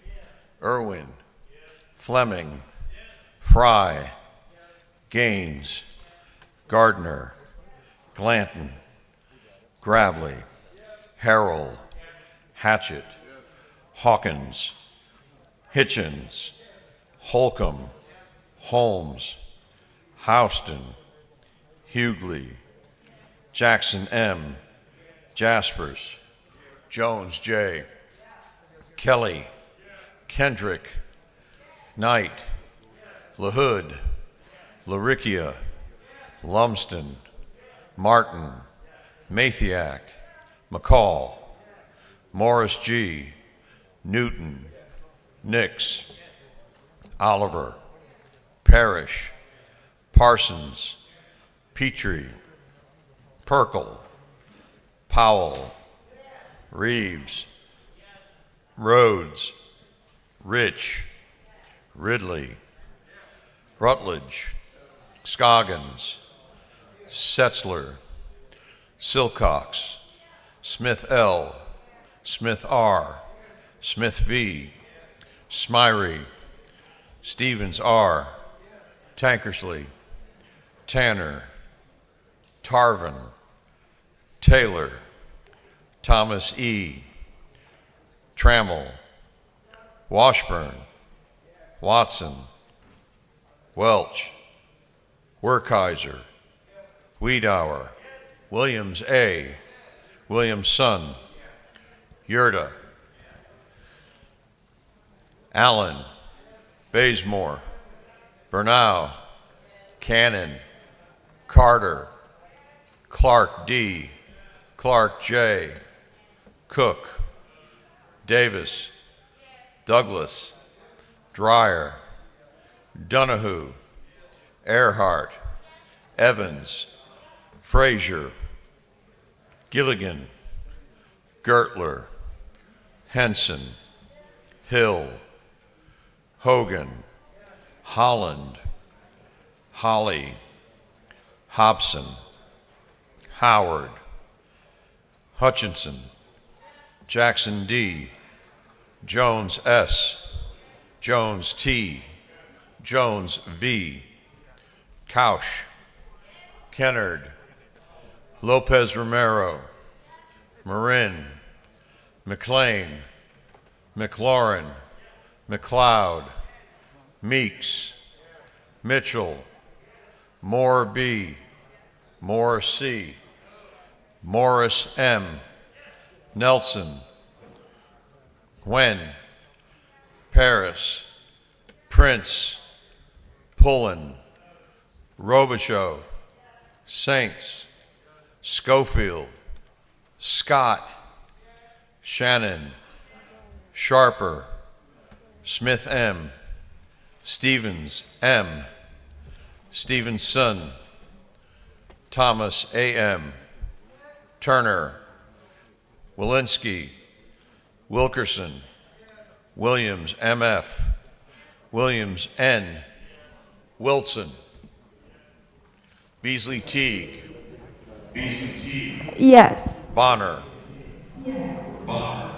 Irwin, Fleming, Fry, Gaines, Gardner, Glanton, Gravely, Harrell, Hatchett, Hawkins, Hitchens, Holcomb, Holmes, Houston, Hughley, Jackson M., Jaspers, Jones J., Kelly, Kendrick, Knight, LaHood, LaRicchia, Lumsden, Martin, Mathiak, McCall, Morris G., Newton, Nix, Oliver, Parrish, Parsons, Petrie, Perkel, Powell, Reeves, Rhodes, Rich, Ridley, Rutledge, Scoggins, Setzler, Silcox, Smith L., Smith R., Smith V., Smyrie, Stevens R., Tankersley, Tanner, Tarvin, Taylor, Thomas E., Trammell, Washburn, Watson, Welch, Werkheiser, Wiedauer, Williams A., Williamson, Yurda, Allen, Bazemore, Bernau, Cannon, Carter, Clark D., Clark J., Cook, Davis, Douglas, Dreyer, Donahue, Earhart, Evans, Frazier, Gilligan, Gertler, Henson, Hill, Hogan, Holland, Holly, Hobson, Howard, Hutchinson, Jackson D., Jones S., Jones T., Jones V., Couch, Kennard, Lopez Romero, Marin, McLean, McLaurin, McLeod, Meeks, Mitchell, Moore B, Moore C, Morris M, Nelson, Nguyen, Paris, Prince, Pullen, Robichaud, Saints, Schofield, Scott, Shannon, Sharper, Smith M, Stevens M, Stevenson, Thomas A.M., Turner, Walensky, Wilkerson, Williams M.F., Williams N., Wilson, Beasley Teague, Yes. Bonner,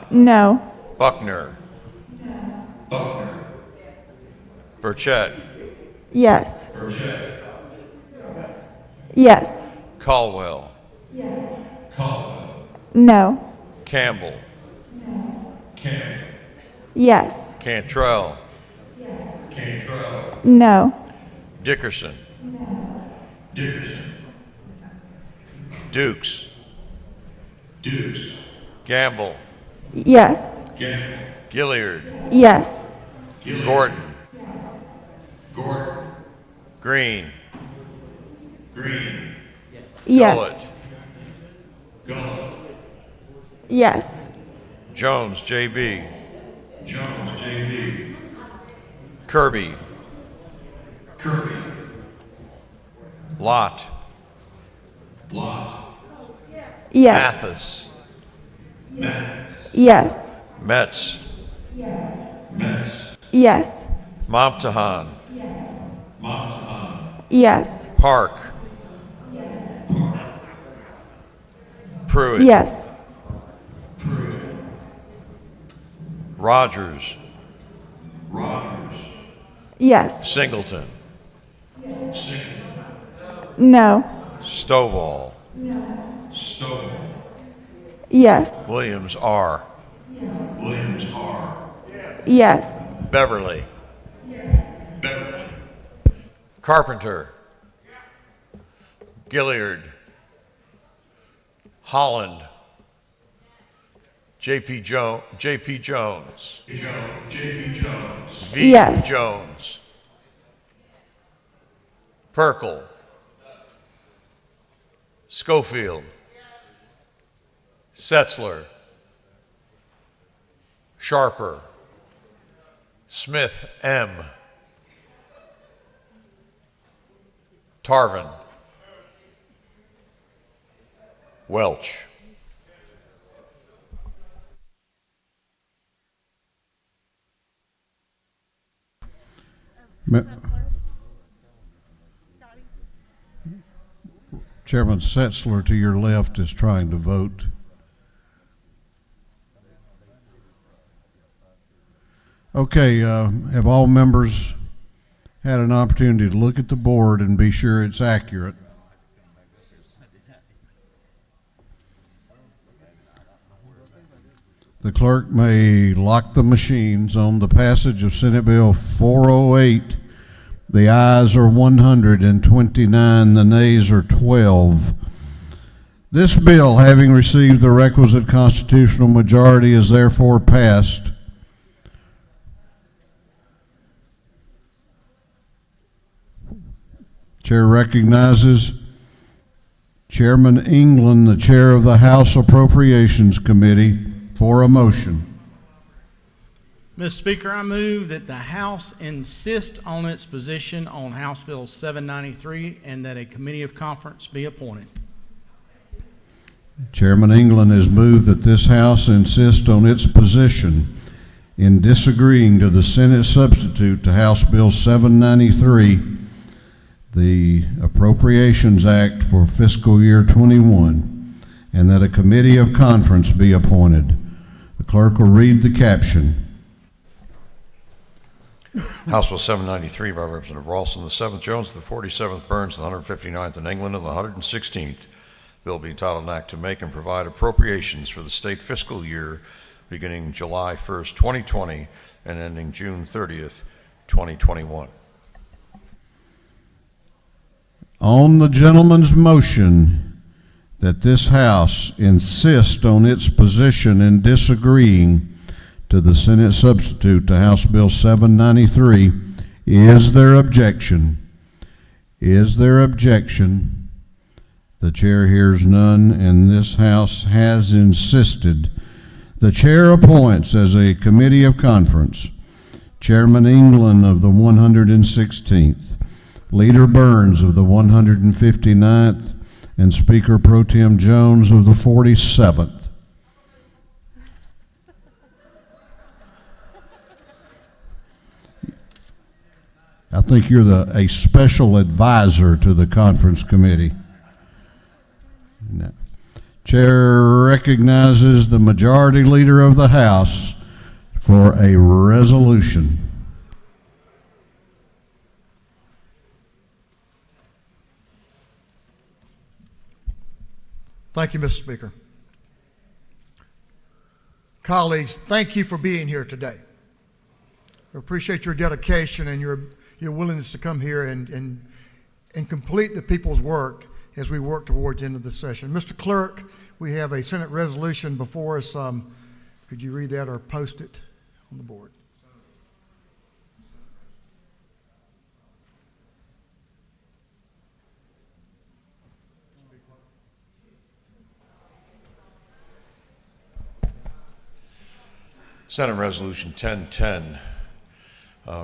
No. Buckner, Burchett, Yes. Yes. Caldwell, No. Campbell, Yes. Cantrell, No. Dickerson, Dukes, Gamble, Yes. Gilliard, Yes. Gordon, Green, Yes. Gullett, Yes. Jones J.B., Kirby, Lott, Yes. Mathis, Yes. Metz, Yes. Momtahan, Yes. Park, Pruitt, Yes. Rogers, Yes. Singleton, No. Stovall, Yes. Williams R, Yes. Beverly, Carpenter, Gilliard, Holland, J.P. Jones, V. Yes. Jones, Perkel, Schofield, Setzler, Sharper, Smith M, Tarvin, Welch. Chairman Setzler to your left is trying to vote. Okay, have all members had an opportunity to look at the board and be sure it's accurate? The clerk may lock the machines on the passage of Senate Bill 408. The ayes are 129, the nays are 12. This bill, having received the requisite constitutional majority, is therefore passed. Chair recognizes Chairman England, the chair of the House Appropriations Committee, for a motion. Mr. Speaker, I move that the House insist on its position on House Bill 793 and that a committee of conference be appointed. Chairman England has moved that this House insist on its position in disagreeing to the Senate substitute to House Bill 793, the Appropriations Act for fiscal year 21, and that a committee of conference be appointed. The clerk will read the caption. House Bill 793 by Representative Ralston, the 7th Jones, the 47th Burns, the 159th in England, and the 116th. Bill being entitled an act to make and provide appropriations for the state fiscal year beginning July 1st, 2020, and ending June 30th, 2021. On the gentleman's motion that this House insist on its position in disagreeing to the Senate substitute to House Bill 793, is there objection? Is there objection? The chair hears none, and this House has insisted. The chair appoints as a committee of conference Chairman England of the 116th, Leader Burns of the 159th, and Speaker Pro Tem Jones of the 47th. I think you're a special advisor to the conference committee. No. Chair recognizes the majority leader of the House for a resolution. Thank you, Mr. Speaker. Colleagues, thank you for being here today. I appreciate your dedication and your willingness to come here and complete the people's work as we work towards the end of the session. Mr. Clerk, we have a Senate resolution before us. Could you read that or post it on the board? Senate Resolution 1010,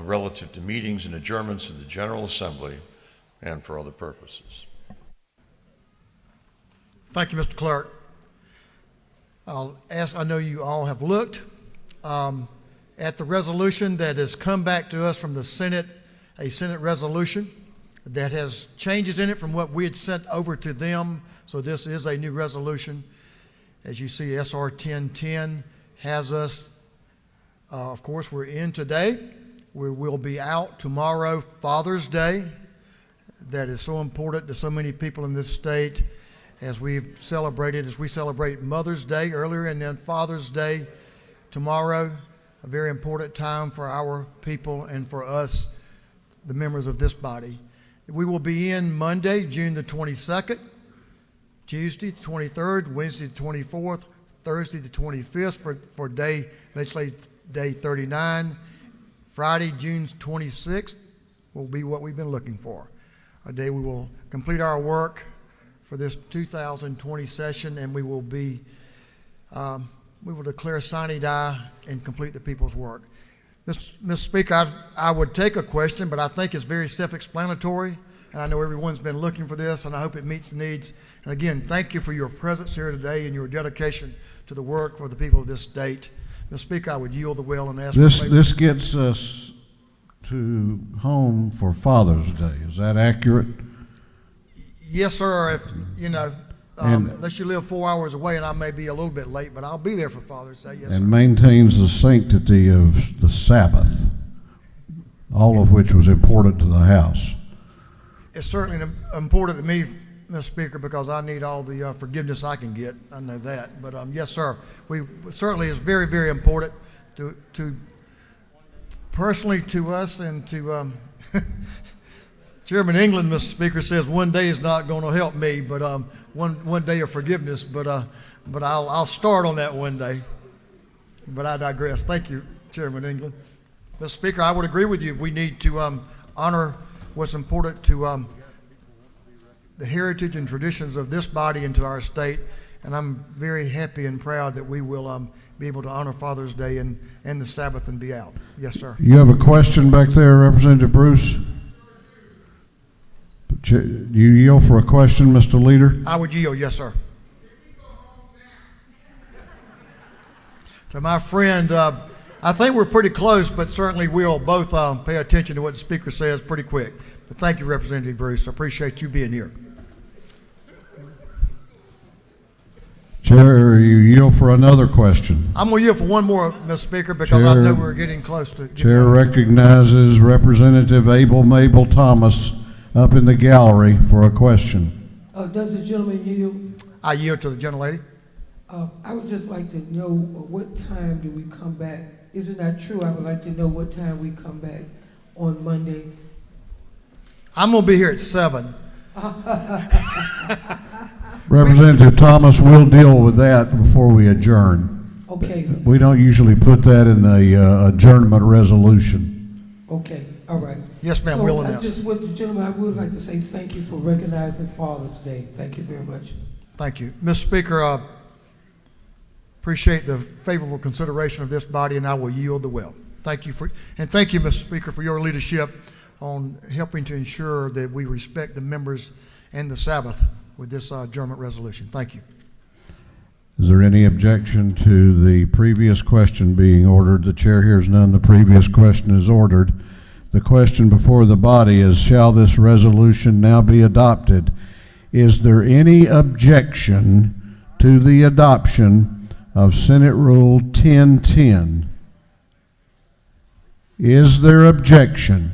relative to meetings and adjournments of the General Assembly and for other purposes. Thank you, Mr. Clerk. I know you all have looked at the resolution that has come back to us from the Senate, a Senate resolution that has changes in it from what we had sent over to them. So this is a new resolution. As you see, SR 1010 has us, of course, we're in today. We will be out tomorrow, Father's Day. That is so important to so many people in this state as we celebrate Mother's Day earlier and then Father's Day tomorrow, a very important time for our people and for us, the members of this body. We will be in Monday, June the 22nd, Tuesday the 23rd, Wednesday the 24th, Thursday the 25th for legislative day 39. Friday, June 26th will be what we've been looking for. A day we will complete our work for this 2020 session, and we will declare sine die and complete the people's work. Mr. Speaker, I would take a question, but I think it's very self-explanatory, and I know everyone's been looking for this, and I hope it meets the needs. And again, thank you for your presence here today and your dedication to the work for the people of this state. Mr. Speaker, I would yield the will and ask This gets us to home for Father's Day. Is that accurate? Yes, sir. If unless you live 4 hours away, and I may be a little bit late, but I'll be there for Father's Day. Yes, and sir. maintains the sanctity of the Sabbath, all of which was important to the House. It's certainly important to me, Mr. Speaker, because I need all the forgiveness I can get. I know that. But yes, sir. We certainly is very, very important to personally to us and to Chairman England, Mr. Speaker, says one day is not going to help me, but one day of forgiveness. But I'll start on that one day. But I digress. Thank you, Chairman England. Mr. Speaker, I would agree with you. We need to honor what's important to the heritage and traditions of this body and to our state. And I'm very happy and proud that we will be able to honor Father's Day and the Sabbath and be out. Yes, sir. You have a question back there, Representative Bruce? You yield for a question, Mr. Leader? I would yield, yes, sir. To my friend, I think we're pretty close, but certainly we'll both pay attention to what the Speaker says pretty quick. But thank you, Representative Bruce. I appreciate you being here. Chair, you yield for another question. I'm going to yield for one more, Mr. Speaker, because I know we're getting close to. Chair recognizes Representative Abel Mabel Thomas up in the gallery for a question. Does the gentleman yield? I yield to the gentlelady. I would just like to know what time do we come back? Is it not true? I would like to know what time we come back on Monday. I'm going to be here at 7. Representative Thomas, we'll deal with that before we adjourn. Okay. We don't usually put that in the adjournment resolution. Okay, all right. Yes, ma'am, we'll announce. Gentlemen, I would like to say thank you for recognizing Father's Day. Thank you very much. Thank you. Mr. Speaker, appreciate the favorable consideration of this body, and I will yield the will. Thank you thank you, Mr. Speaker, for your leadership on helping to ensure that we respect the members and the Sabbath with this adjournment resolution. Thank you. Is there any objection to the previous question being ordered? The chair hears none. The previous question is ordered. The question before the body is, shall this resolution now be adopted? Is there any objection to the adoption of Senate Rule 1010? Is there objection?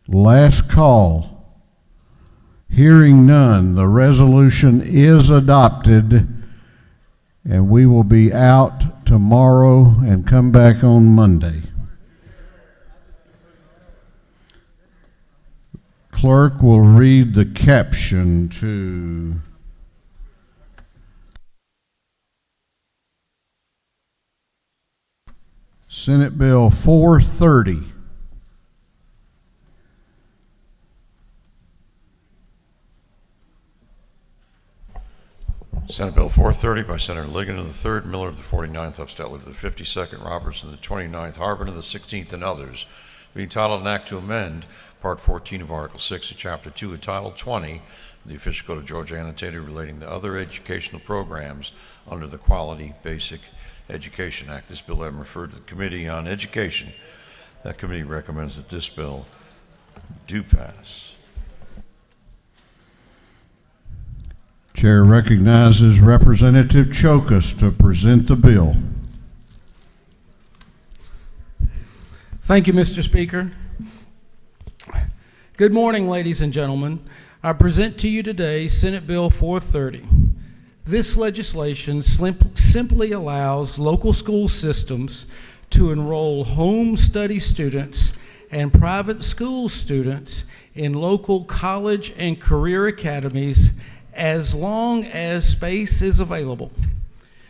Last call. Hearing none, the resolution is adopted, and we will be out tomorrow and come back on Monday. Clerk will read the caption to Senate Bill 430. Senate Bill 430 by Senator Ligon of the 3rd, Miller of the 49th, Hofstadter of the 52nd, Robertson of the 29th, Harbin of the 16th, and others, being titled an act to amend Part 14 of Article 6 of Chapter 2 and Title 20 of the Official Code of Georgia Annotated relating to other educational programs under the Quality Basic Education Act. This bill has been referred to the Committee on Education. That committee recommends that this bill do pass. Chair recognizes Representative Chokas to present the bill. Thank you, Mr. Speaker. Good morning, ladies and gentlemen. I present to you today Senate Bill 430. This legislation simply allows local school systems to enroll home study students and private school students in local college and career academies as long as space is available.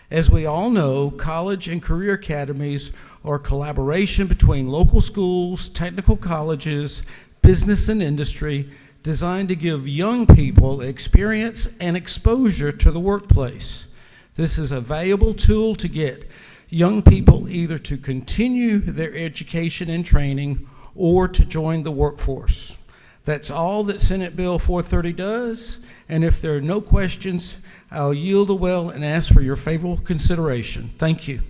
As we all know, college and career academies are a collaboration between local schools, technical colleges, business and industry, designed to give young people experience and exposure to the workplace. This is a valuable tool to get young people either to continue their education and training or to join the workforce. That's all that Senate Bill 430 does, and if there are no questions, I'll yield the will and ask for your favorable consideration. Thank you.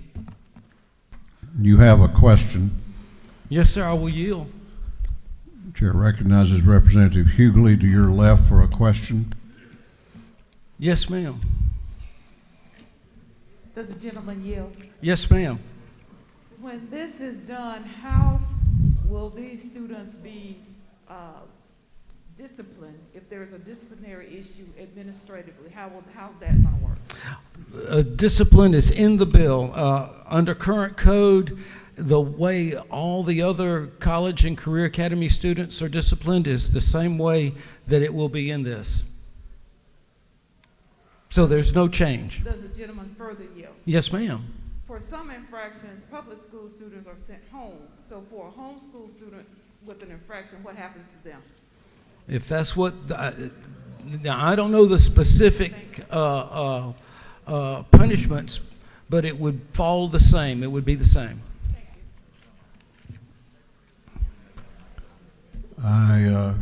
You have a question. Yes, sir, I will yield. Chair recognizes Representative Hughley to your left for a question. Yes, ma'am. Does the gentleman yield? Yes, ma'am. When this is done, how will these students be disciplined if there's a disciplinary issue administratively? How's that going to work? Discipline is in the bill. Under current code, the way all the other college and career academy students are disciplined is the same way that it will be in this. So there's no change. Does the gentleman further yield? Yes, ma'am. For some infractions, public school students are sent home. So for a homeschool student with an infraction, what happens to them? If that's what, now I don't know the specific punishments, but it would fall the same. It would be the same. I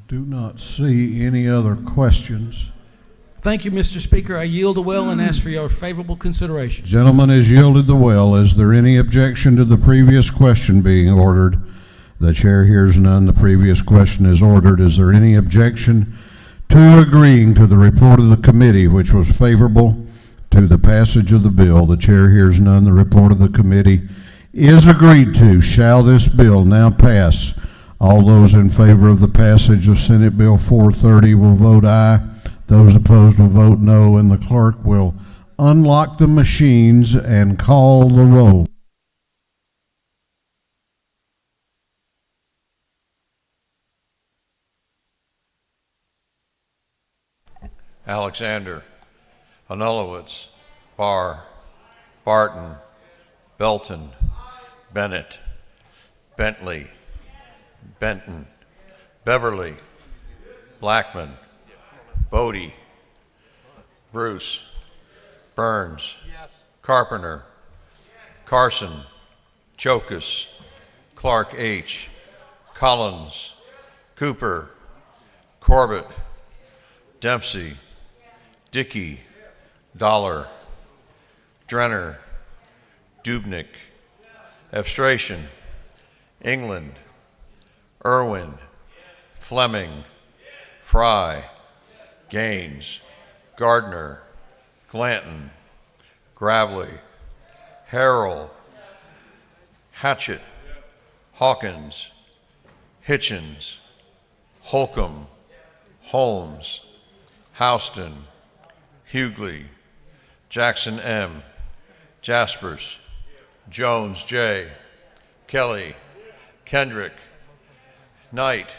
do not see any other questions. Thank you, Mr. Speaker. I yield the will and ask for your favorable consideration. Gentleman has yielded the will. Is there any objection to the previous question being ordered? The chair hears none. The previous question is ordered. Is there any objection to agreeing to the report of the committee, which was favorable to the passage of the bill? The chair hears none. The report of the committee is agreed to. Shall this bill now pass All those in favor of the passage of Senate Bill 430 will vote aye. Those opposed will vote no, and the clerk will unlock the machines and call the roll. Alexander, Anulowitz, Barr, Barton, Belton, Bennett, Bentley, Benton, Beverly, Blackman, Bodie, Bruce, Burns, Carpenter, Carson, Chokus, Clark H., Collins, Cooper, Corbett, Dempsey, Dickey, Dollar, Drenner, Dubnik, Evstration, England, Irwin, Fleming, Fry, Gaines, Gardner, Glanton, Gravely, Harrell, Hatchett, Hawkins, Hitchens, Holcomb, Holmes, Houston, Hughley, Jackson M., Jaspers, Jones J., Kelly, Kendrick, Knight,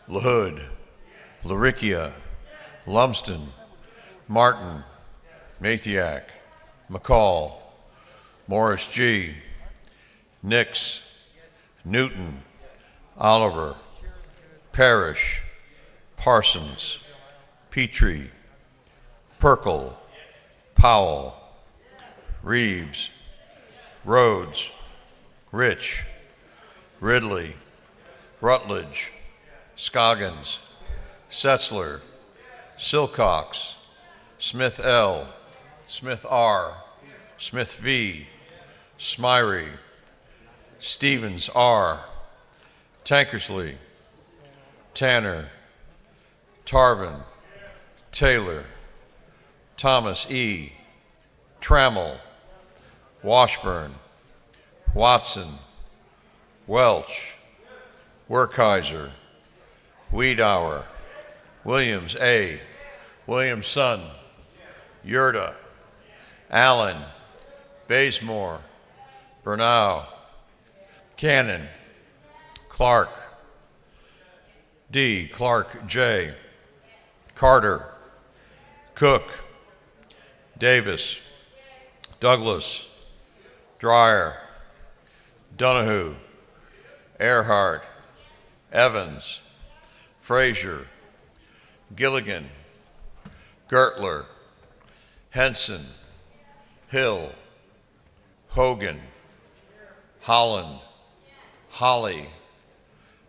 LaHood, Laricchia, Lumsden, Martin, Mathiak, McCall, Morris G., Nix, Newton, Oliver, Parrish, Parsons, Petrie, Perkle, Powell, Reeves, Rhodes, Rich, Ridley, Rutledge, Scoggins, Setzler, Silcox, Smith L., Smith R., Smith V., Smyrie, Stevens R., Tankersley, Tanner, Tarvin, Taylor, Thomas E., Trammell, Washburn, Watson, Welch, Werkheiser, Wiedauer, Williams A., Williamson, Yurda, Allen, Bazemore, Bernau, Cannon, Clark, D. Clark J., Carter, Cook, Davis, Douglas, Dreyer, Donahue, Earhart, Evans, Frazier, Gilligan, Gertler, Henson, Hill, Hogan, Holland, Holly,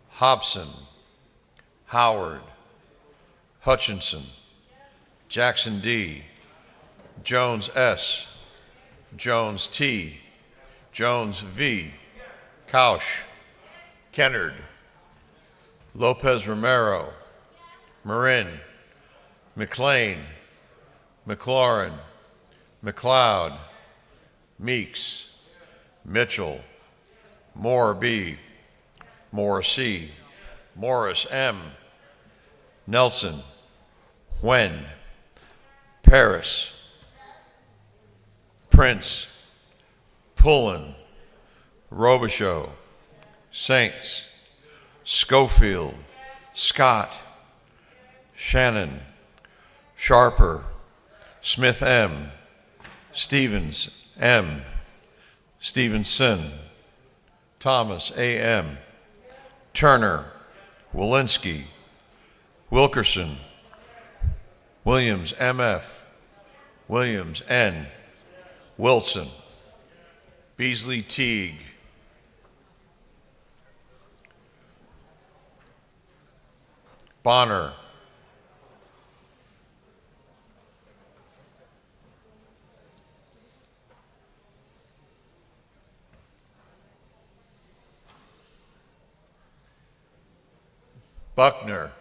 Hobson, Howard, Hutchinson, Jackson D., Jones S., Jones T., Jones V., Kausch, Kennard, Lopez Romero, Marin, McLean, McLaurin, McLeod, Meeks, Mitchell, Moore B., Moore C., Morris M., Nelson, Wen, Paris, Prince, Pullen, Robichaux, Saints, Schofield, Scott, Shannon, Sharper, Smith M., Stevens M., Stevenson, Thomas A.M., Turner, Walensky, Wilkerson, Williams M.F., Williams N., Wilson, Beasley Teague, Bonner, Buckner,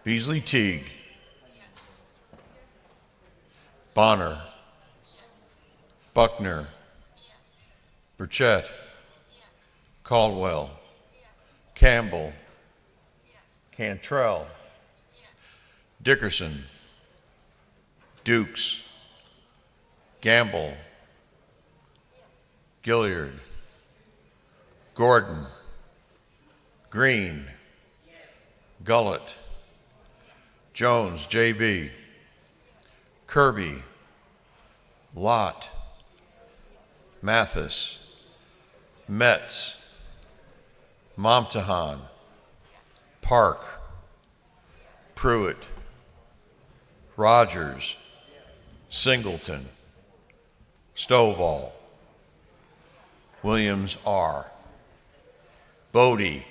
Beasley Teague. Bonner. Buckner. Burchett. Caldwell. Campbell. Cantrell. Dickerson. Dukes. Gamble. Gilliard. Gordon. Green. Gullett. Jones, J.B. Kirby. Lott. Mathis. Metz. Momtahan. Park. Pruitt. Rogers. Singleton. Stovall. Williams R. Bodie.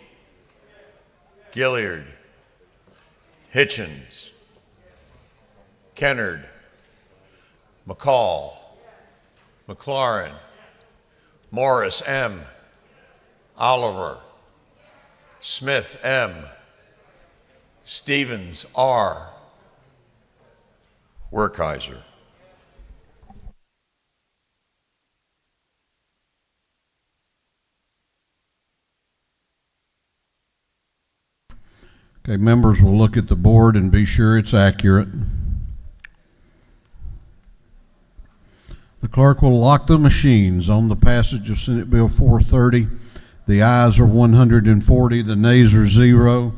Gilliard. Hitchens. Kennard. McCall. McLaurin. Morris M. Oliver. Smith M. Stevens R. Werkheiser. Okay, members will look at the board and be sure it's accurate. The clerk will lock the machines on the passage of Senate Bill 430. The ayes are 140, the nays are 0.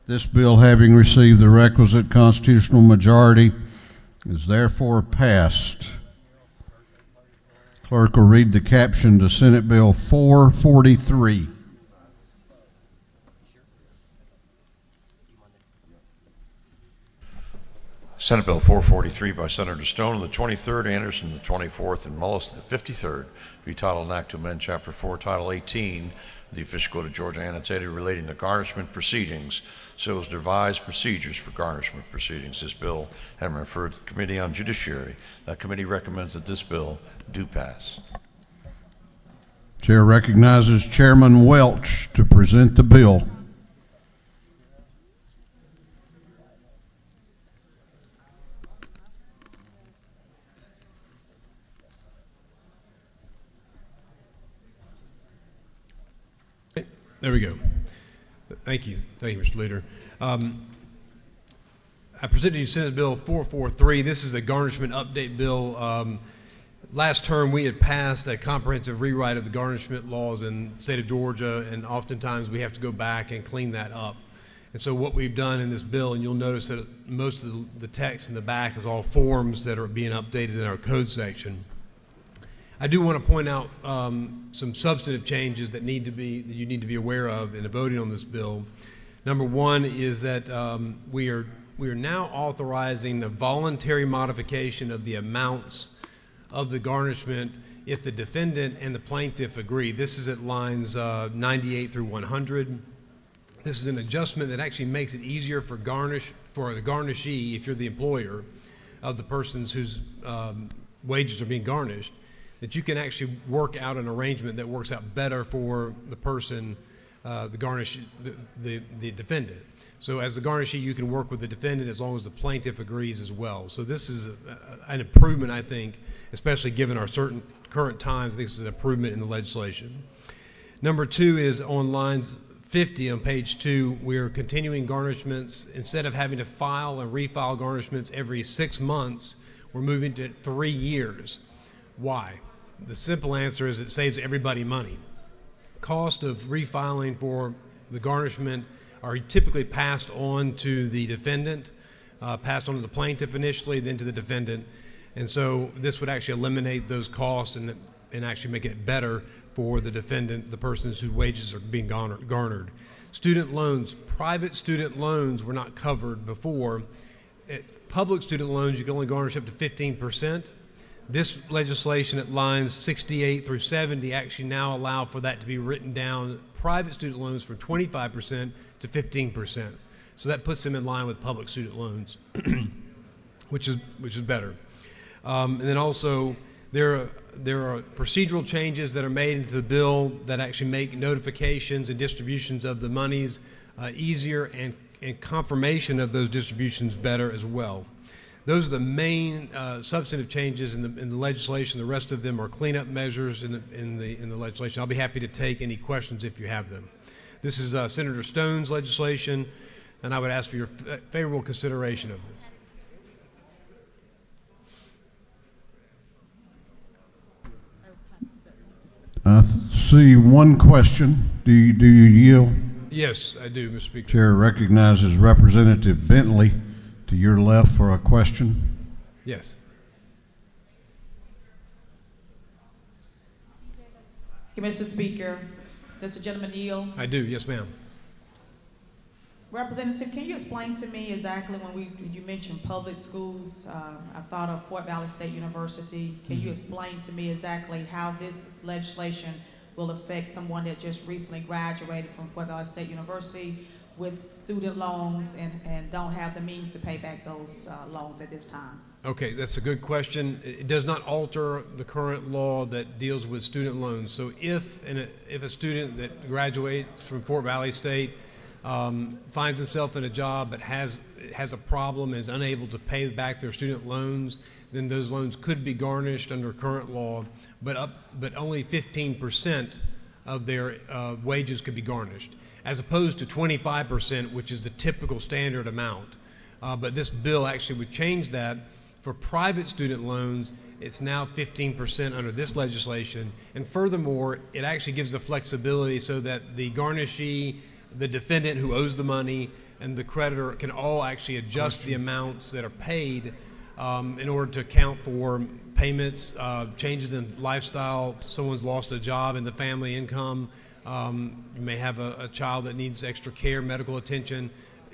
This bill, having received the requisite constitutional majority, is therefore passed. Clerk will read the caption to Senate Bill 443. Senate Bill 443 by Senator Stone on the 23rd, Anderson the 24th, and Mullis the 53rd, be titled an act to amend Chapter 4, Title 18 of the Official Code of Georgia annotated relating to garnishment proceedings, so as to devise procedures for garnishment proceedings. This bill having referred to the Committee on Judiciary. That committee recommends that this bill do pass. Chair recognizes Chairman Welch to present the bill. There we go. Thank you, Mr. Leader. I presented you Senate Bill 443. This is a garnishment update bill. Last term, we had passed a comprehensive rewrite of the garnishment laws in the state of Georgia, and oftentimes we have to go back and clean that up. And so what we've done in this bill, and you'll notice that most of the text in the back is all forms that are being updated in our code section. I do want to point out some substantive changes that you need to be aware of in voting on this bill. Number one is that we are now authorizing the voluntary modification of the amounts of the garnishment if the defendant and the plaintiff agree. This is at lines 98 through 100. This is an adjustment that actually makes it easier for the garnishee, if you're the employer of the persons whose wages are being garnished, that you can actually work out an arrangement that works out better for the person, the defendant. So as the garnishee, you can work with the defendant as long as the plaintiff agrees as well. So this is an improvement, I think, especially given our certain current times. This is an improvement in the legislation. Number two is on lines 50 on page 2, we're continuing garnishments. Instead of having to file and refile garnishments every 6 months, we're moving to 3 years. Why? The simple answer is it saves everybody money. Cost of refiling for the garnishment are typically passed on to the defendant, passed on to the plaintiff initially, then to the defendant. And so this would actually eliminate those costs and actually make it better for the defendant, the persons whose wages are being garnered. Student loans, private student loans were not covered before. Public student loans, you can only garnish up to 15%. This legislation at lines 68 through 70 actually now allow for that to be written down, private student loans from 25% to 15%. So that puts them in line with public student loans, which is better. And then also there are procedural changes that are made into the bill that actually make notifications and distributions of the monies easier and confirmation of those distributions better as well. Those are the main substantive changes in the legislation. The rest of them are cleanup measures in the legislation. I'll be happy to take any questions if you have them. This is Senator Stone's legislation, and I would ask for your favorable consideration of this. I see one question. Do you yield? Yes, I do, Mr. Speaker. Chair recognizes Representative Bentley to your left for a question. Yes. Mr. Speaker, does the gentleman yield? I do, yes, ma'am. Representative, can you explain to me exactly when you mentioned public schools, I thought of Fort Valley State University. Can you explain to me exactly how this legislation will affect someone that just recently graduated from Fort Valley State University with student loans and don't have the means to pay back those loans at this time? Okay, that's a good question. It does not alter the current law that deals with student loans. So if a student that graduates from Fort Valley State finds himself in a job but has a problem and is unable to pay back their student loans, then those loans could be garnished under current law, but only 15% of their wages could be garnished, as opposed to 25%, which is the typical standard amount. But this bill actually would change that. For private student loans, it's now 15% under this legislation, and furthermore, it actually gives the flexibility so that the garnishee, the defendant who owes the money, and the creditor can all actually adjust the amounts that are paid in order to account for payments, changes in lifestyle. Someone's lost a job in the family income. You may have a child that needs extra care, medical attention.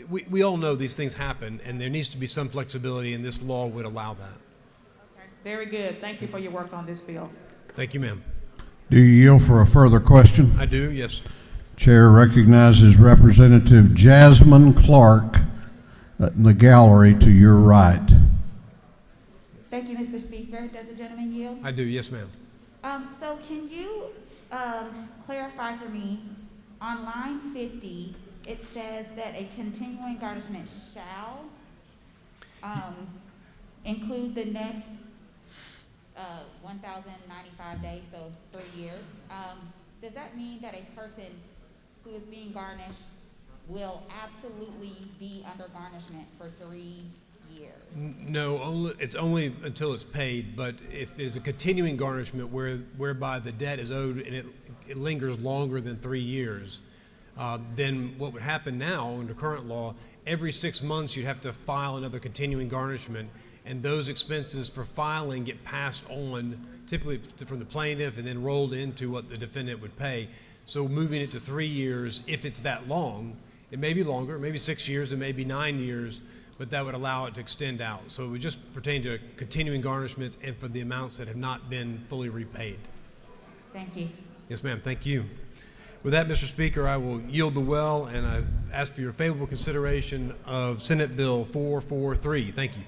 We all know these things happen, and there needs to be some flexibility, and this law would allow that. Okay. Very good. Thank you for your work on this bill. Thank you, ma'am. Do you yield for a further question? I do, yes. Chair recognizes Representative Jasmine Clark in the gallery to your right. Thank you, Mr. Speaker. Does the gentleman yield? I do, yes, ma'am. So can you clarify for me, on line 50, it says that a continuing garnishment shall include the next 1,095 days, so 3 years. Does that mean that a person who is being garnished will absolutely be under garnishment for 3 years? No, it's only until it's paid, but if there's a continuing garnishment whereby the debt is owed and it lingers longer than 3 years, then what would happen now under current law, every 6 months you'd have to file another continuing garnishment, and those expenses for filing get passed on typically from the plaintiff and then rolled into what the defendant would pay. So moving it to 3 years, if it's that long, it may be longer, maybe 6 years, it may be 9 years, but that would allow it to extend out. So it would just pertain to continuing garnishments and for the amounts that have not been fully repaid. Thank you. Yes, ma'am, thank you. With that, Mr. Speaker, I will yield the well, and I ask for your favorable consideration of Senate Bill 443. Thank you.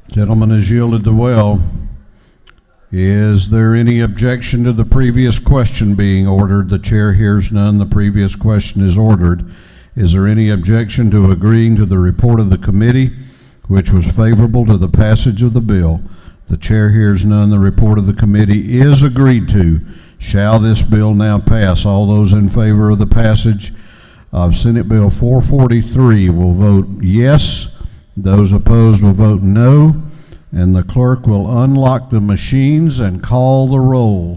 Gentleman has yielded the well. Is there any objection to the previous question being ordered? The chair hears none. The previous question is ordered. Is there any objection to agreeing to the report of the committee, which was favorable to the passage of the bill? The chair hears none. The report of the committee is agreed to. Shall this bill now pass? All those in favor of the passage of Senate Bill 443 will vote yes. Those opposed will vote no. And the clerk will unlock the machines and call the roll.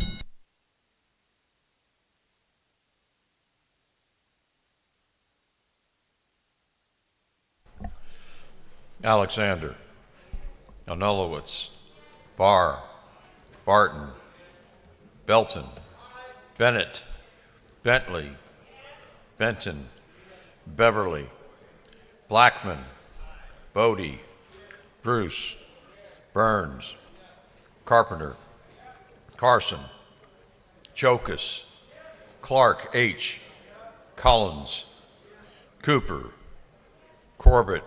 Alexander, Anulowicz, Barr, Barton, Belton, Bennett, Bentley, Benton, Beverly, Blackman, Bodie, Bruce, Burns, Carpenter, Carson, Chokus, Clark H., Collins, Cooper, Corbett,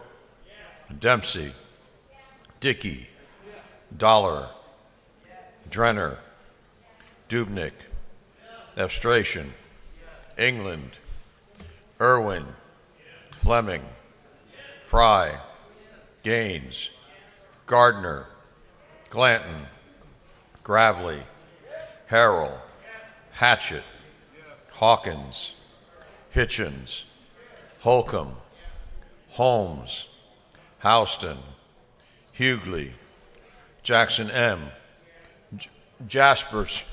Dempsey, Dickey, Dollar, Drenner, Dubnik, Efstration, England, Irwin, Fleming, Fry, Gaines, Gardner, Glanton, Gravely, Harrell, Hatchett, Hawkins, Hitchens, Holcomb, Holmes, Houston, Hughley, Jackson M., Jaspers,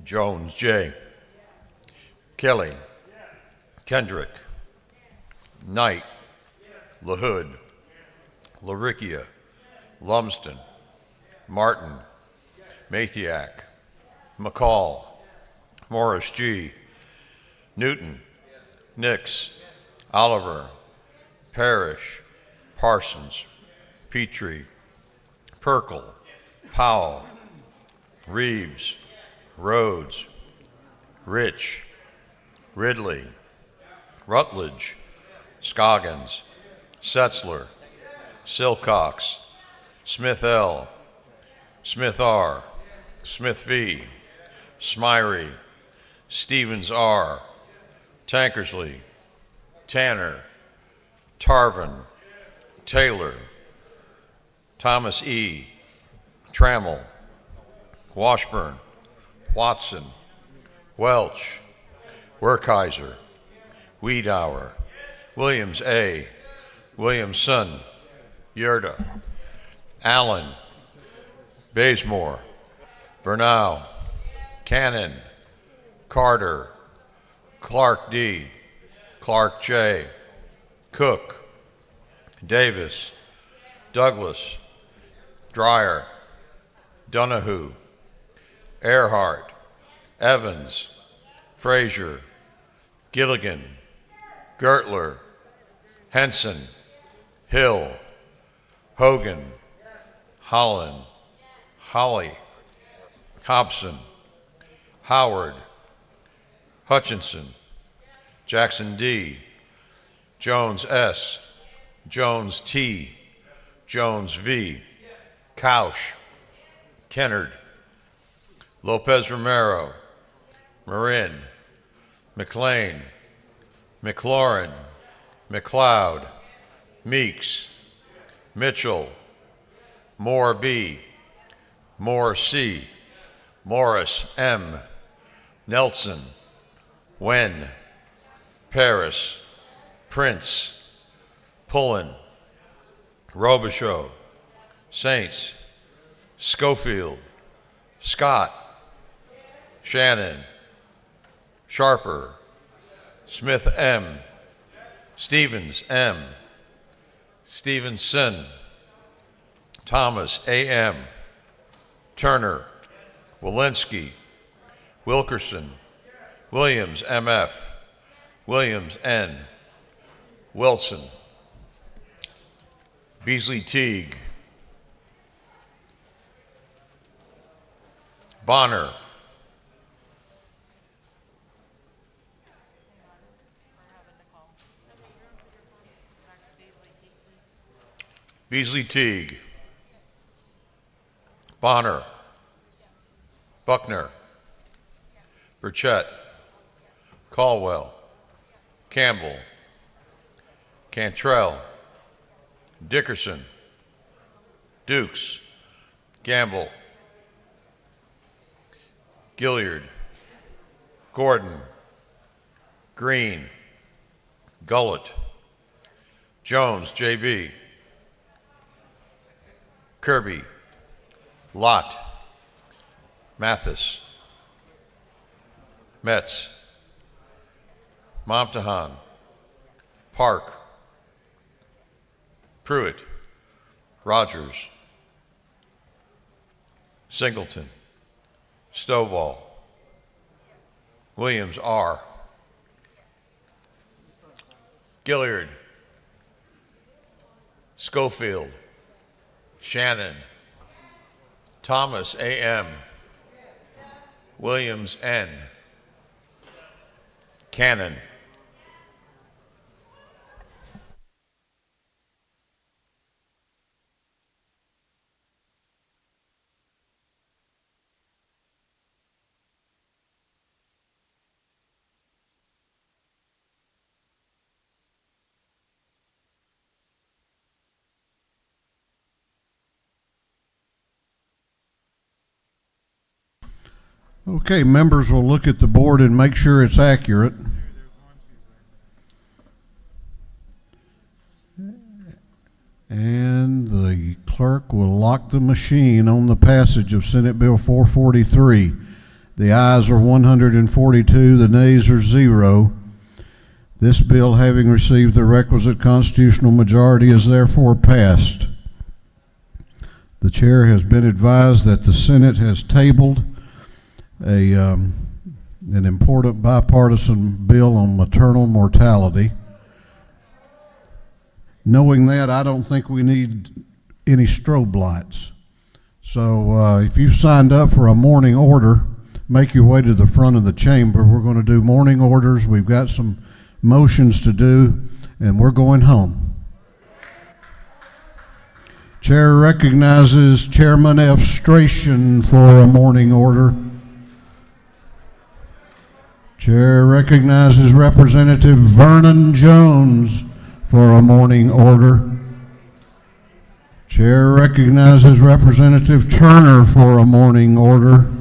Jones J., Kelly, Kendrick, Knight, LaHood, LaRicchia, Lumsden, Martin, Mathiak, McCall, Morris G., Newton, Nix, Oliver, Parrish, Parsons, Petrie, Perkel, Powell, Reeves, Rhodes, Rich, Ridley, Rutledge, Scoggins, Setzler, Silcox, Smith L., Smith R., Smith V., Smyrie, Stevens R., Tankersley, Tanner, Tarvin, Taylor, Thomas E., Trammell, Washburn, Watson, Welch, Werkheiser, Wiedauer, Williams A., Williamson, Yerda, Allen, Bazemore, Bernal, Cannon, Carter, Clark D., Clark J., Cook, Davis, Douglas, Dreyer, Donahue, Earhart, Evans, Frazier, Gilligan, Gertler, Henson, Hill, Hogan, Holland, Holly, Hobson, Howard, Hutchinson, Jackson D., Jones S., Jones T., Jones V., Couch, Kennard, Lopez Romero, Marin, McLean, McLaurin, McLeod, Meeks, Mitchell, Moore B., Moore C., Morris M., Nelson, Wen, Paris, Prince, Pullen, Robichaud, Saints, Schofield, Scott, Shannon, Sharper, Smith M., Stevens M., Stevenson, Thomas A.M., Turner, Walensky, Wilkerson, Williams M.F., Williams N., Wilson, Beasley Teague, Bonner, Beasley Teague, Bonner, Buckner, Burchett, Caldwell, Campbell, Cantrell, Dickerson, Dukes, Gamble, Gilliard, Gordon, Green, Gullett, Jones, J.B., Kirby, Lott, Mathis, Metz, Momtahan, Park, Pruitt, Rogers, Singleton, Stovall, Williams R., Gilliard, Schofield, Shannon, Thomas A.M., Williams N., Cannon, Okay, members will look at the board and make sure it's accurate. And the clerk will lock the machine on the passage of Senate Bill 443. The ayes are 142, the nays are 0. This bill, having received the requisite constitutional majority, is therefore passed. The chair has been advised that the Senate has tabled an important bipartisan bill on maternal mortality. Knowing that, I don't think we need any strobe lights. So if you signed up for a morning order, make your way to the front of the chamber. We're going to do morning orders. We've got some motions to do, and we're going home. Chair recognizes Chairman F. Strachan for a morning order. Chair recognizes Representative Vernon Jones for a morning order. Chair recognizes Representative Turner for a morning order.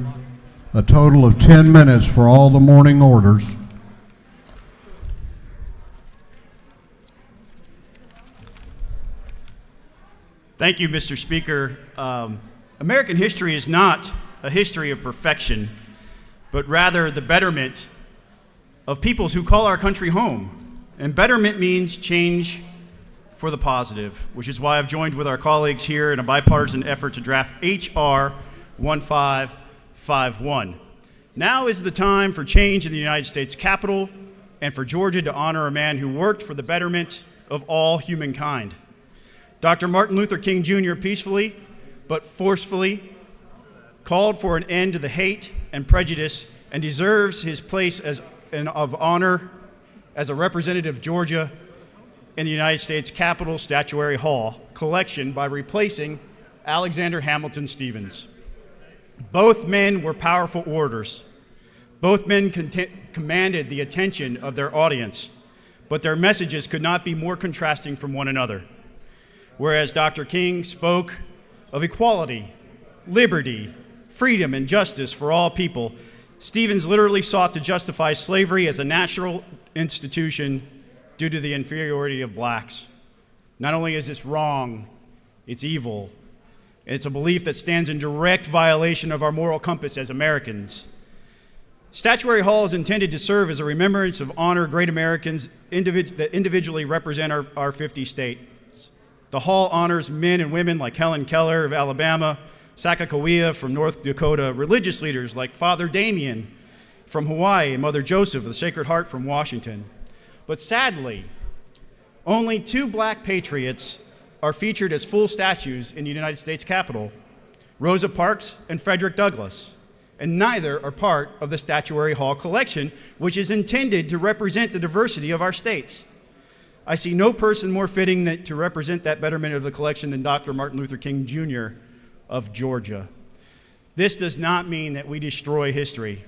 A total of 10 minutes for all the morning orders. Thank you, Mr. Speaker. American history is not a history of perfection, but rather the betterment of peoples who call our country home. And betterment means change for the positive, which is why I've joined with our colleagues here in a bipartisan effort to draft H.R. 1551. Now is the time for change in the United States Capitol and for Georgia to honor a man who worked for the betterment of all humankind. Dr. Martin Luther King Jr. peacefully but forcefully called for an end to the hate and prejudice and deserves his place of honor as a representative of Georgia in the United States Capitol Statuary Hall collection by replacing Alexander Hamilton Stevens. Both men were powerful orators. Both men commanded the attention of their audience, but their messages could not be more contrasting from one another. Whereas Dr. King spoke of equality, liberty, freedom, and justice for all people, Stevens literally sought to justify slavery as a natural institution due to the inferiority of blacks. Not only is this wrong, it's evil. And it's a belief that stands in direct violation of our moral compass as Americans. Statuary Hall is intended to serve as a remembrance of honor great Americans that individually represent our 50 states. The hall honors men and women like Helen Keller of Alabama, Sacagawea from North Dakota, religious leaders like Father Damien from Hawaii and Mother Joseph of the Sacred Heart from Washington. But sadly, only 2 black patriots are featured as full statues in the United States Capitol, Rosa Parks and Frederick Douglass, and neither are part of the Statuary Hall collection, which is intended to represent the diversity of our states. I see no person more fitting to represent that betterment of the collection than Dr. Martin Luther King Jr. of Georgia. This does not mean that we destroy history.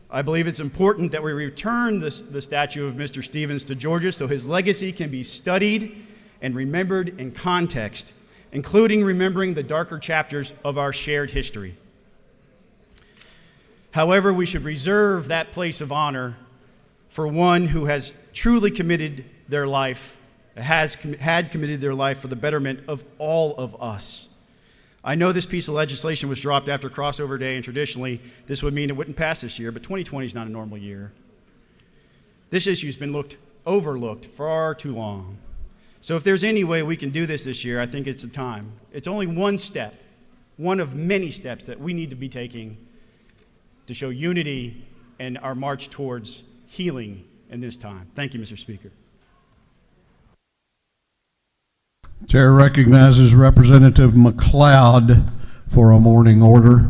I believe it's important that we return the statue of Mr. Stevens to Georgia so his legacy can be studied and remembered in context, including remembering the darker chapters of our shared history. However, we should reserve that place of honor for one who has truly committed their life, had committed their life for the betterment of all of us. I know this piece of legislation was dropped after crossover day, and traditionally this would mean it wouldn't pass this year, but 2020 is not a normal year. This issue has been overlooked far too long. So if there's any way we can do this year, I think it's the time. It's only one step, one of many steps that we need to be taking to show unity and our march towards healing in this time. Thank you, Mr. Speaker. Chair recognizes Representative McLeod for a morning order.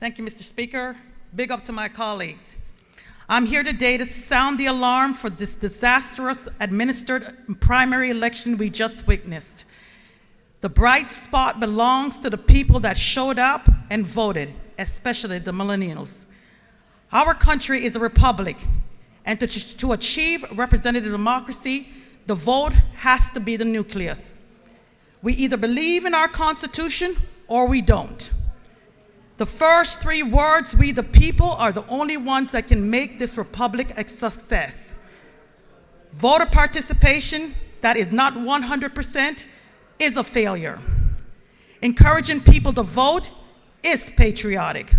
Thank you, Mr. Speaker. Big up to my colleagues. I'm here today to sound the alarm for this disastrous administered primary election we just witnessed. The bright spot belongs to the people that showed up and voted, especially the millennials. Our country is a republic, and to achieve representative democracy, The vote has to be the nucleus. We either believe in our Constitution or we don't. The first three words, we the people, are the only ones that can make this republic a success. Voter participation that is not 100% is a failure. Encouraging people to vote is patriotic.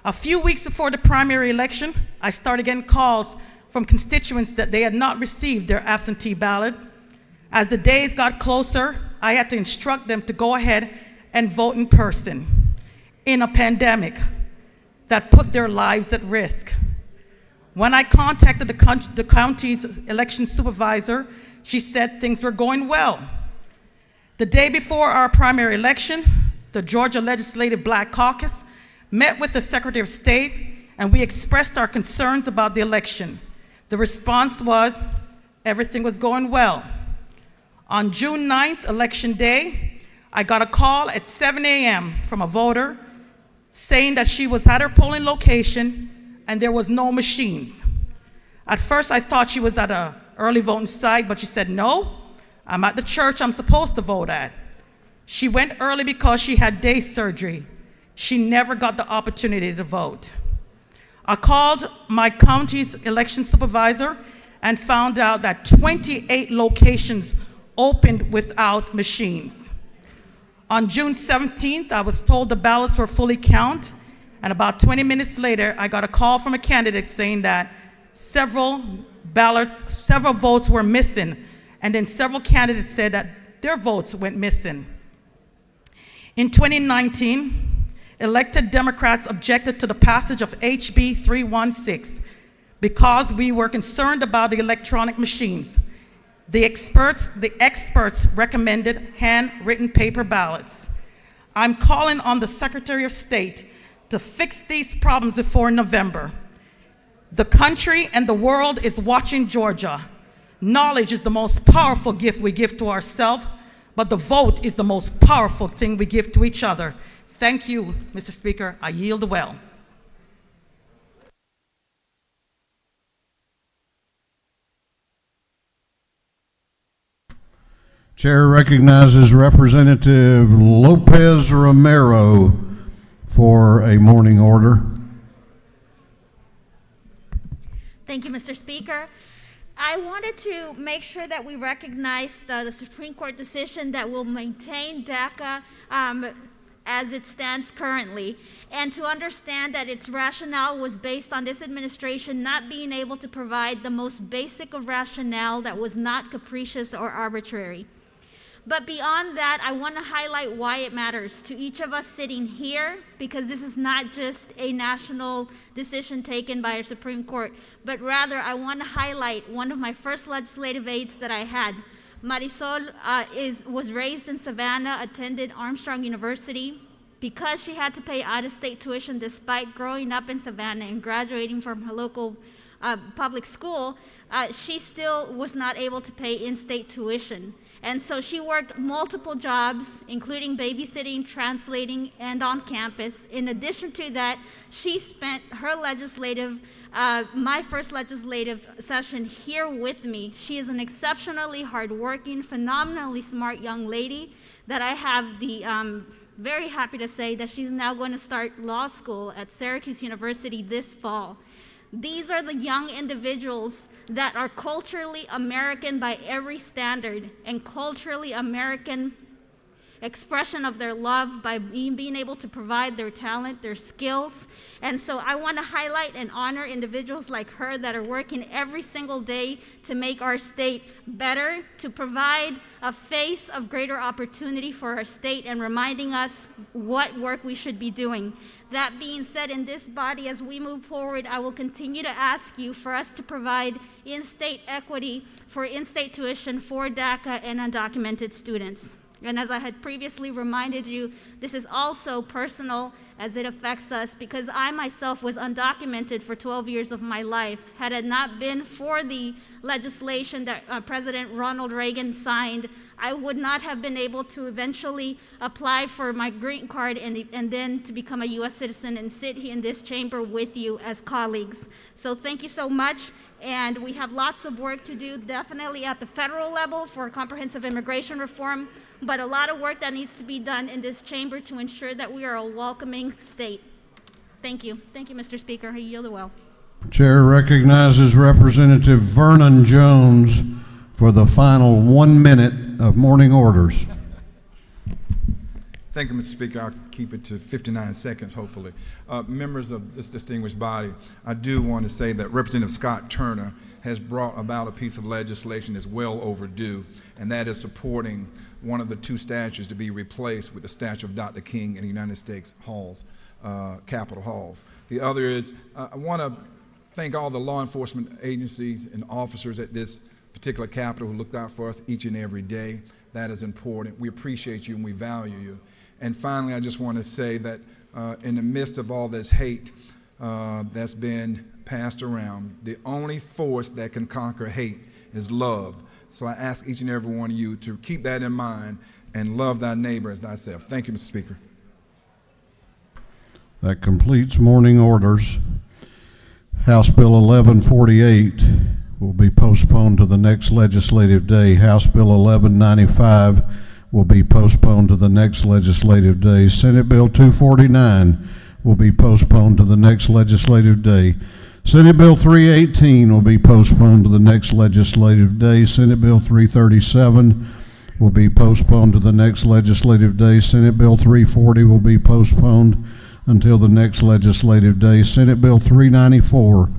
A few weeks before the primary election, I started getting calls from constituents that they had not received their absentee ballot. As the days got closer, I had to instruct them to go ahead and vote in person in a pandemic that put their lives at risk. When I contacted the county's election supervisor, she said things were going well. The day before our primary election, the Georgia Legislative Black Caucus met with the Secretary of State, and we expressed our concerns about the election. The response was everything was going well. On June 9th, Election Day, I got a call at 7 a.m. from a voter saying that she was at her polling location and there was no machines. At first, I thought she was at an early voting site, but she said, no, I'm at the church I'm supposed to vote at. She went early because she had day surgery. She never got the opportunity to vote. I called my county's election supervisor and found out that 28 locations opened without machines. On June 17th, I was told the ballots were fully counted, and about 20 minutes later, I got a call from a candidate saying that several votes were missing, and then several candidates said that their votes went missing. In 2019, elected Democrats objected to the passage of HB 316 because we were concerned about the electronic machines. The experts recommended handwritten paper ballots. I'm calling on the Secretary of State to fix these problems before November. The country and the world is watching Georgia. Knowledge is the most powerful gift we give to ourselves, but the vote is the most powerful thing we give to each other. Thank you, Mr. Speaker. I yield well. Chair recognizes Representative Lopez Romero for a morning order. Thank you, Mr. Speaker. I wanted to make sure that we recognize the Supreme Court decision that will maintain DACA as it stands currently, and to understand that its rationale was based on this administration not being able to provide the most basic of rationale that was not capricious or arbitrary. But beyond that, I want to highlight why it matters to each of us sitting here, because this is not just a national decision taken by our Supreme Court, but rather I want to highlight one of my first legislative aides that I had. Marisol was raised in Savannah, attended Armstrong University. Because she had to pay out-of-state tuition despite growing up in Savannah and graduating from her local public school, she still was not able to pay in-state tuition. And so she worked multiple jobs, including babysitting, translating, and on campus. In addition to that, she spent her my first legislative session here with me. She is an exceptionally hardworking, phenomenally smart young lady that I have the very happy to say that she's now going to start law school at Syracuse University this fall. These are the young individuals that are culturally American by every standard, and culturally American expression of their love by being able to provide their talent, their skills. And so I want to highlight and honor individuals like her that are working every single day to make our state better, to provide a face of greater opportunity for our state, and reminding us what work we should be doing. That being said, in this body, as we move forward, I will continue to ask you for us to provide in-state equity for in-state tuition for DACA and undocumented students. And as I had previously reminded you, this is also personal as it affects us, because I myself was undocumented for 12 years of my life. Had it not been for the legislation that President Ronald Reagan signed, I would not have been able to eventually apply for my green card and then to become a U.S. citizen and sit here in this chamber with you as colleagues. So thank you so much. and we have lots of work to do, definitely at the federal level for comprehensive immigration reform, but a lot of work that needs to be done in this chamber to ensure that we are a welcoming state. Thank you. Thank you, Mr. Speaker. I yield the well. Chair recognizes Representative Vernon Jones for the final 1 minute of morning orders. Thank you, Mr. Speaker. I'll keep it to 59 seconds, hopefully. Members of this distinguished body, I do want to say that Representative Scott Turner has brought about a piece of legislation that's well overdue, and that is supporting one of the 2 statues to be replaced with the statue of Dr. King in the United States halls, Capitol halls. The other is, I want to thank all the law enforcement agencies and officers at this particular Capitol who look out for us each and every day. That is important. We appreciate you and we value you. And finally, I just want to say that in the midst of all this hate that's been passed around, the only force that can conquer hate is love. So I ask each and every one of you to keep that in mind and love thy neighbor as thyself. Thank you, Mr. Speaker. That completes morning orders. House Bill 1148 will be postponed to the next legislative day. House Bill 1195 will be postponed to the next legislative day. Senate Bill 249 will be postponed to the next legislative day. Senate Bill 318 will be postponed to the next legislative day. Senate Bill 337 will be postponed to the next legislative day. Senate Bill 340 will be postponed until the next legislative day. Senate Bill 394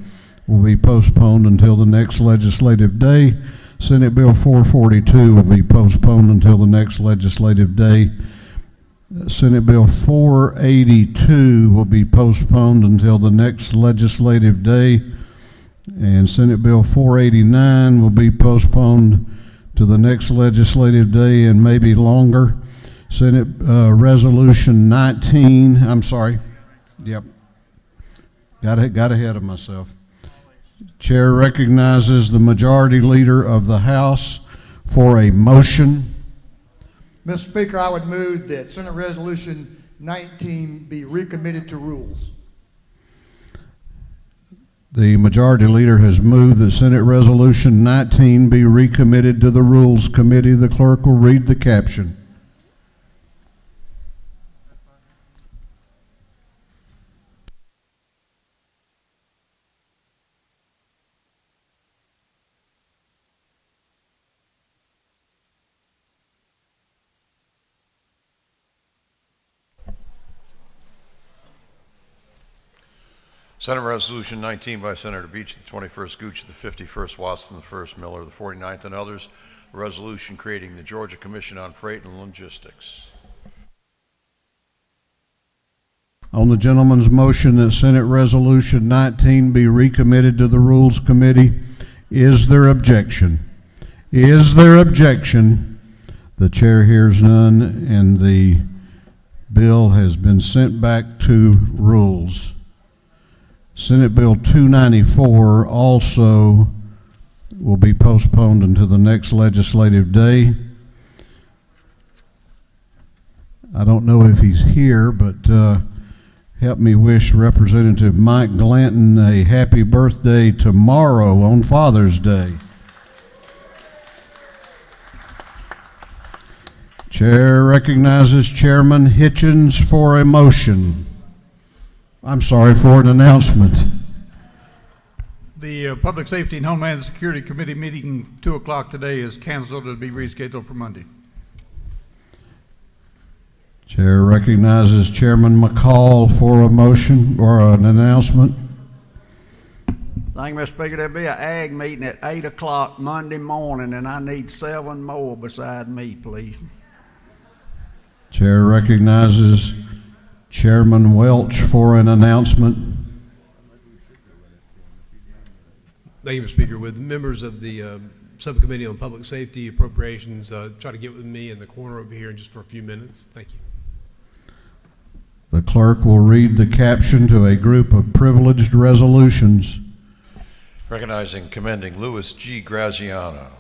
will be postponed until the next legislative day. Senate Bill 442 will be postponed until the next legislative day. Senate Bill 482 will be postponed until the next legislative day. And Senate Bill 489 will be postponed to the next legislative day and maybe longer. Senate Resolution 19, I'm sorry. Yep. Got ahead of myself. Chair recognizes the Majority Leader of the House for a motion. Mr. Speaker, I would move that Senate Resolution 19 be recommitted to rules. The Majority Leader has moved that Senate Resolution 19 be recommitted to the Rules Committee. The clerk will read the caption. Senate Resolution 19 by Senator Beach, the 21st Gooch, the 51st Watson, the 1st Miller, the 49th, and others. A resolution creating the Georgia Commission on Freight and Logistics. On the gentleman's motion that Senate Resolution 19 be recommitted to the Rules Committee, is there objection? Is there objection? The chair hears none, and the bill has been sent back to Rules. Senate Bill 294 also will be postponed until the next legislative day. I don't know if he's here, but help me wish Representative Mike Glanton a happy birthday tomorrow on Father's Day. Chair recognizes Chairman Hitchens for a motion. I'm sorry, for an announcement. The Public Safety and Homeland Security Committee meeting 2 o'clock today is canceled to be rescheduled for Monday. Chair recognizes Chairman McCall for a motion or an announcement. Thank you, Mr. Speaker. There'll be an ag meeting at 8 o'clock Monday morning, and I need 7 more beside me, please. Chair recognizes Chairman Welch for an announcement. Thank you, Mr. Speaker. With members of the Subcommittee on Public Safety Appropriations, try to get with me in the corner over here just for a few minutes. Thank you. The clerk will read the caption to a group of privileged resolutions. Recognizing, commending Louis G. Graziano.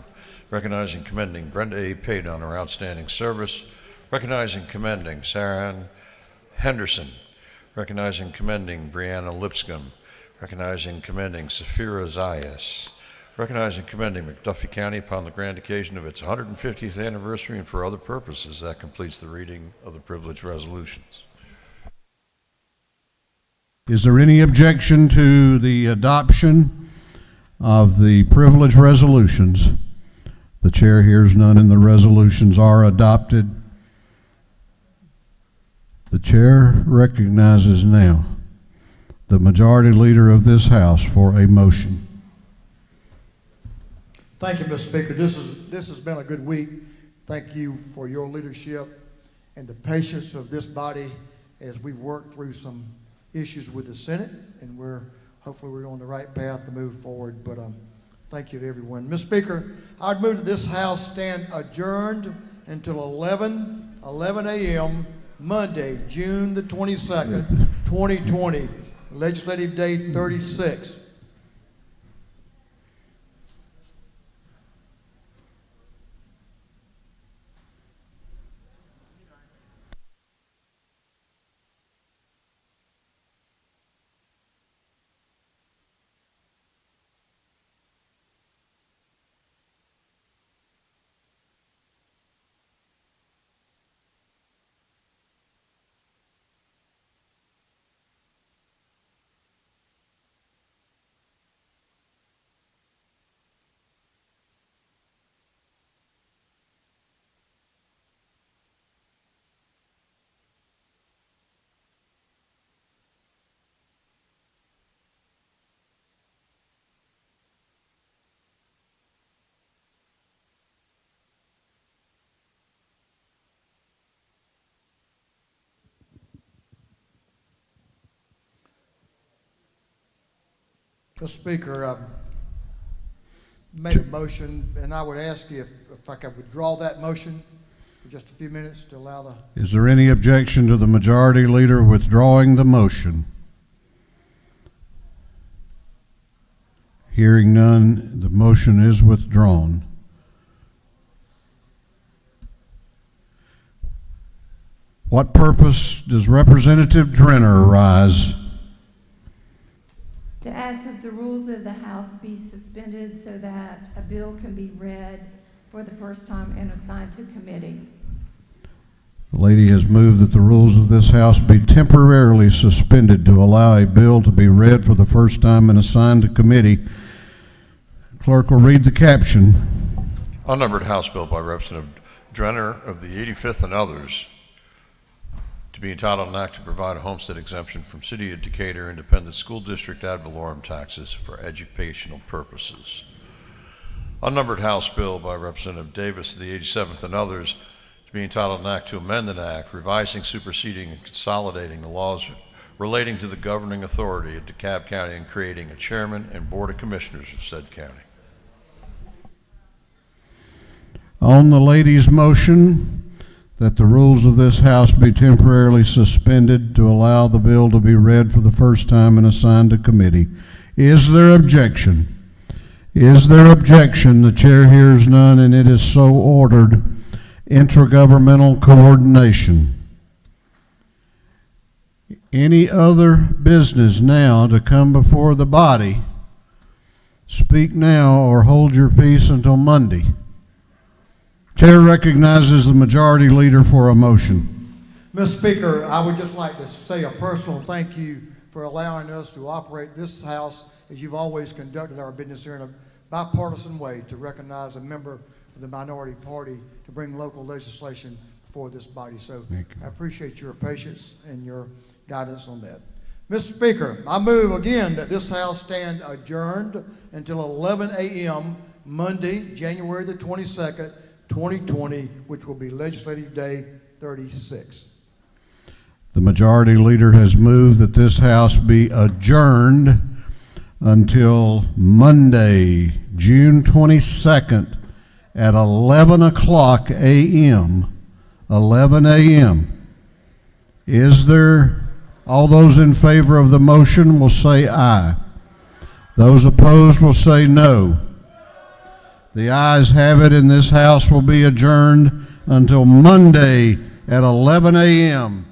Recognizing, commending Brenda A. Payton on her outstanding service. Recognizing, commending Sarah Henderson. Recognizing, commending Brianna Lipscomb. Recognizing and commending Safira Zayas. Recognizing and commending McDuffie County upon the grand occasion of its 150th anniversary and for other purposes. That completes the reading of the privileged resolutions. Is there any objection to the adoption of the privilege resolutions? The chair hears none and the resolutions are adopted. The chair recognizes now the majority leader of this House for a motion. Thank you, Mr. Speaker. This has been a good week. Thank you for your leadership and the patience of this body as we've worked through some issues with the Senate, and hopefully we're on the right path to move forward. But thank you to everyone. Mr. Speaker, I'd move that this House stand adjourned until 11 a.m. Monday, June the 22nd, 2020, Legislative Day 36. Mr. Speaker, I made a motion, and I would ask you if I could withdraw that motion for just a few minutes to allow the... Is there any objection to the majority leader withdrawing the motion? Hearing none, the motion is withdrawn. What purpose does Representative Drenner arise? To ask that the rules of the House be suspended so that a bill can be read for the first time and assigned to committee. The lady has moved that the rules of this House be temporarily suspended to allow a bill to be read for the first time and assigned to committee. Clerk will read the caption. Unnumbered House Bill by Representative Drenner of the 85th and others, to be entitled an act to provide a homestead exemption from City of Decatur Independent School District ad valorem taxes for educational purposes. Unnumbered House Bill by Representative Davis of the 87th and others, to be entitled an act to amend an act revising, superseding, and consolidating the laws relating to the governing authority of DeKalb County and creating a chairman and board of commissioners of said county. On the lady's motion that the rules of this House be temporarily suspended to allow the bill to be read for the first time and assigned to committee. Is there objection? Is there objection? The chair hears none, and it is so ordered. Intergovernmental coordination. Any other business now to come before the body? Speak now or hold your peace until Monday. Chair recognizes the majority leader for a motion. Mr. Speaker, I would just like to say a personal thank you for allowing us to operate this House as you've always conducted our business here in a bipartisan way to recognize a member of the minority party to bring local legislation before this body. So I appreciate your patience and your guidance on that. Mr. Speaker, I move again that this House stand adjourned until 11 a.m. Monday, January the 22nd, 2020, which will be Legislative Day 36. The majority leader has moved that this House be adjourned until Monday, June 22nd at 11 o'clock a.m. 11 a.m. Is there, all those in favor of the motion will say aye. Those opposed will say no. The ayes have it, and this House will be adjourned until Monday at 11 a.m.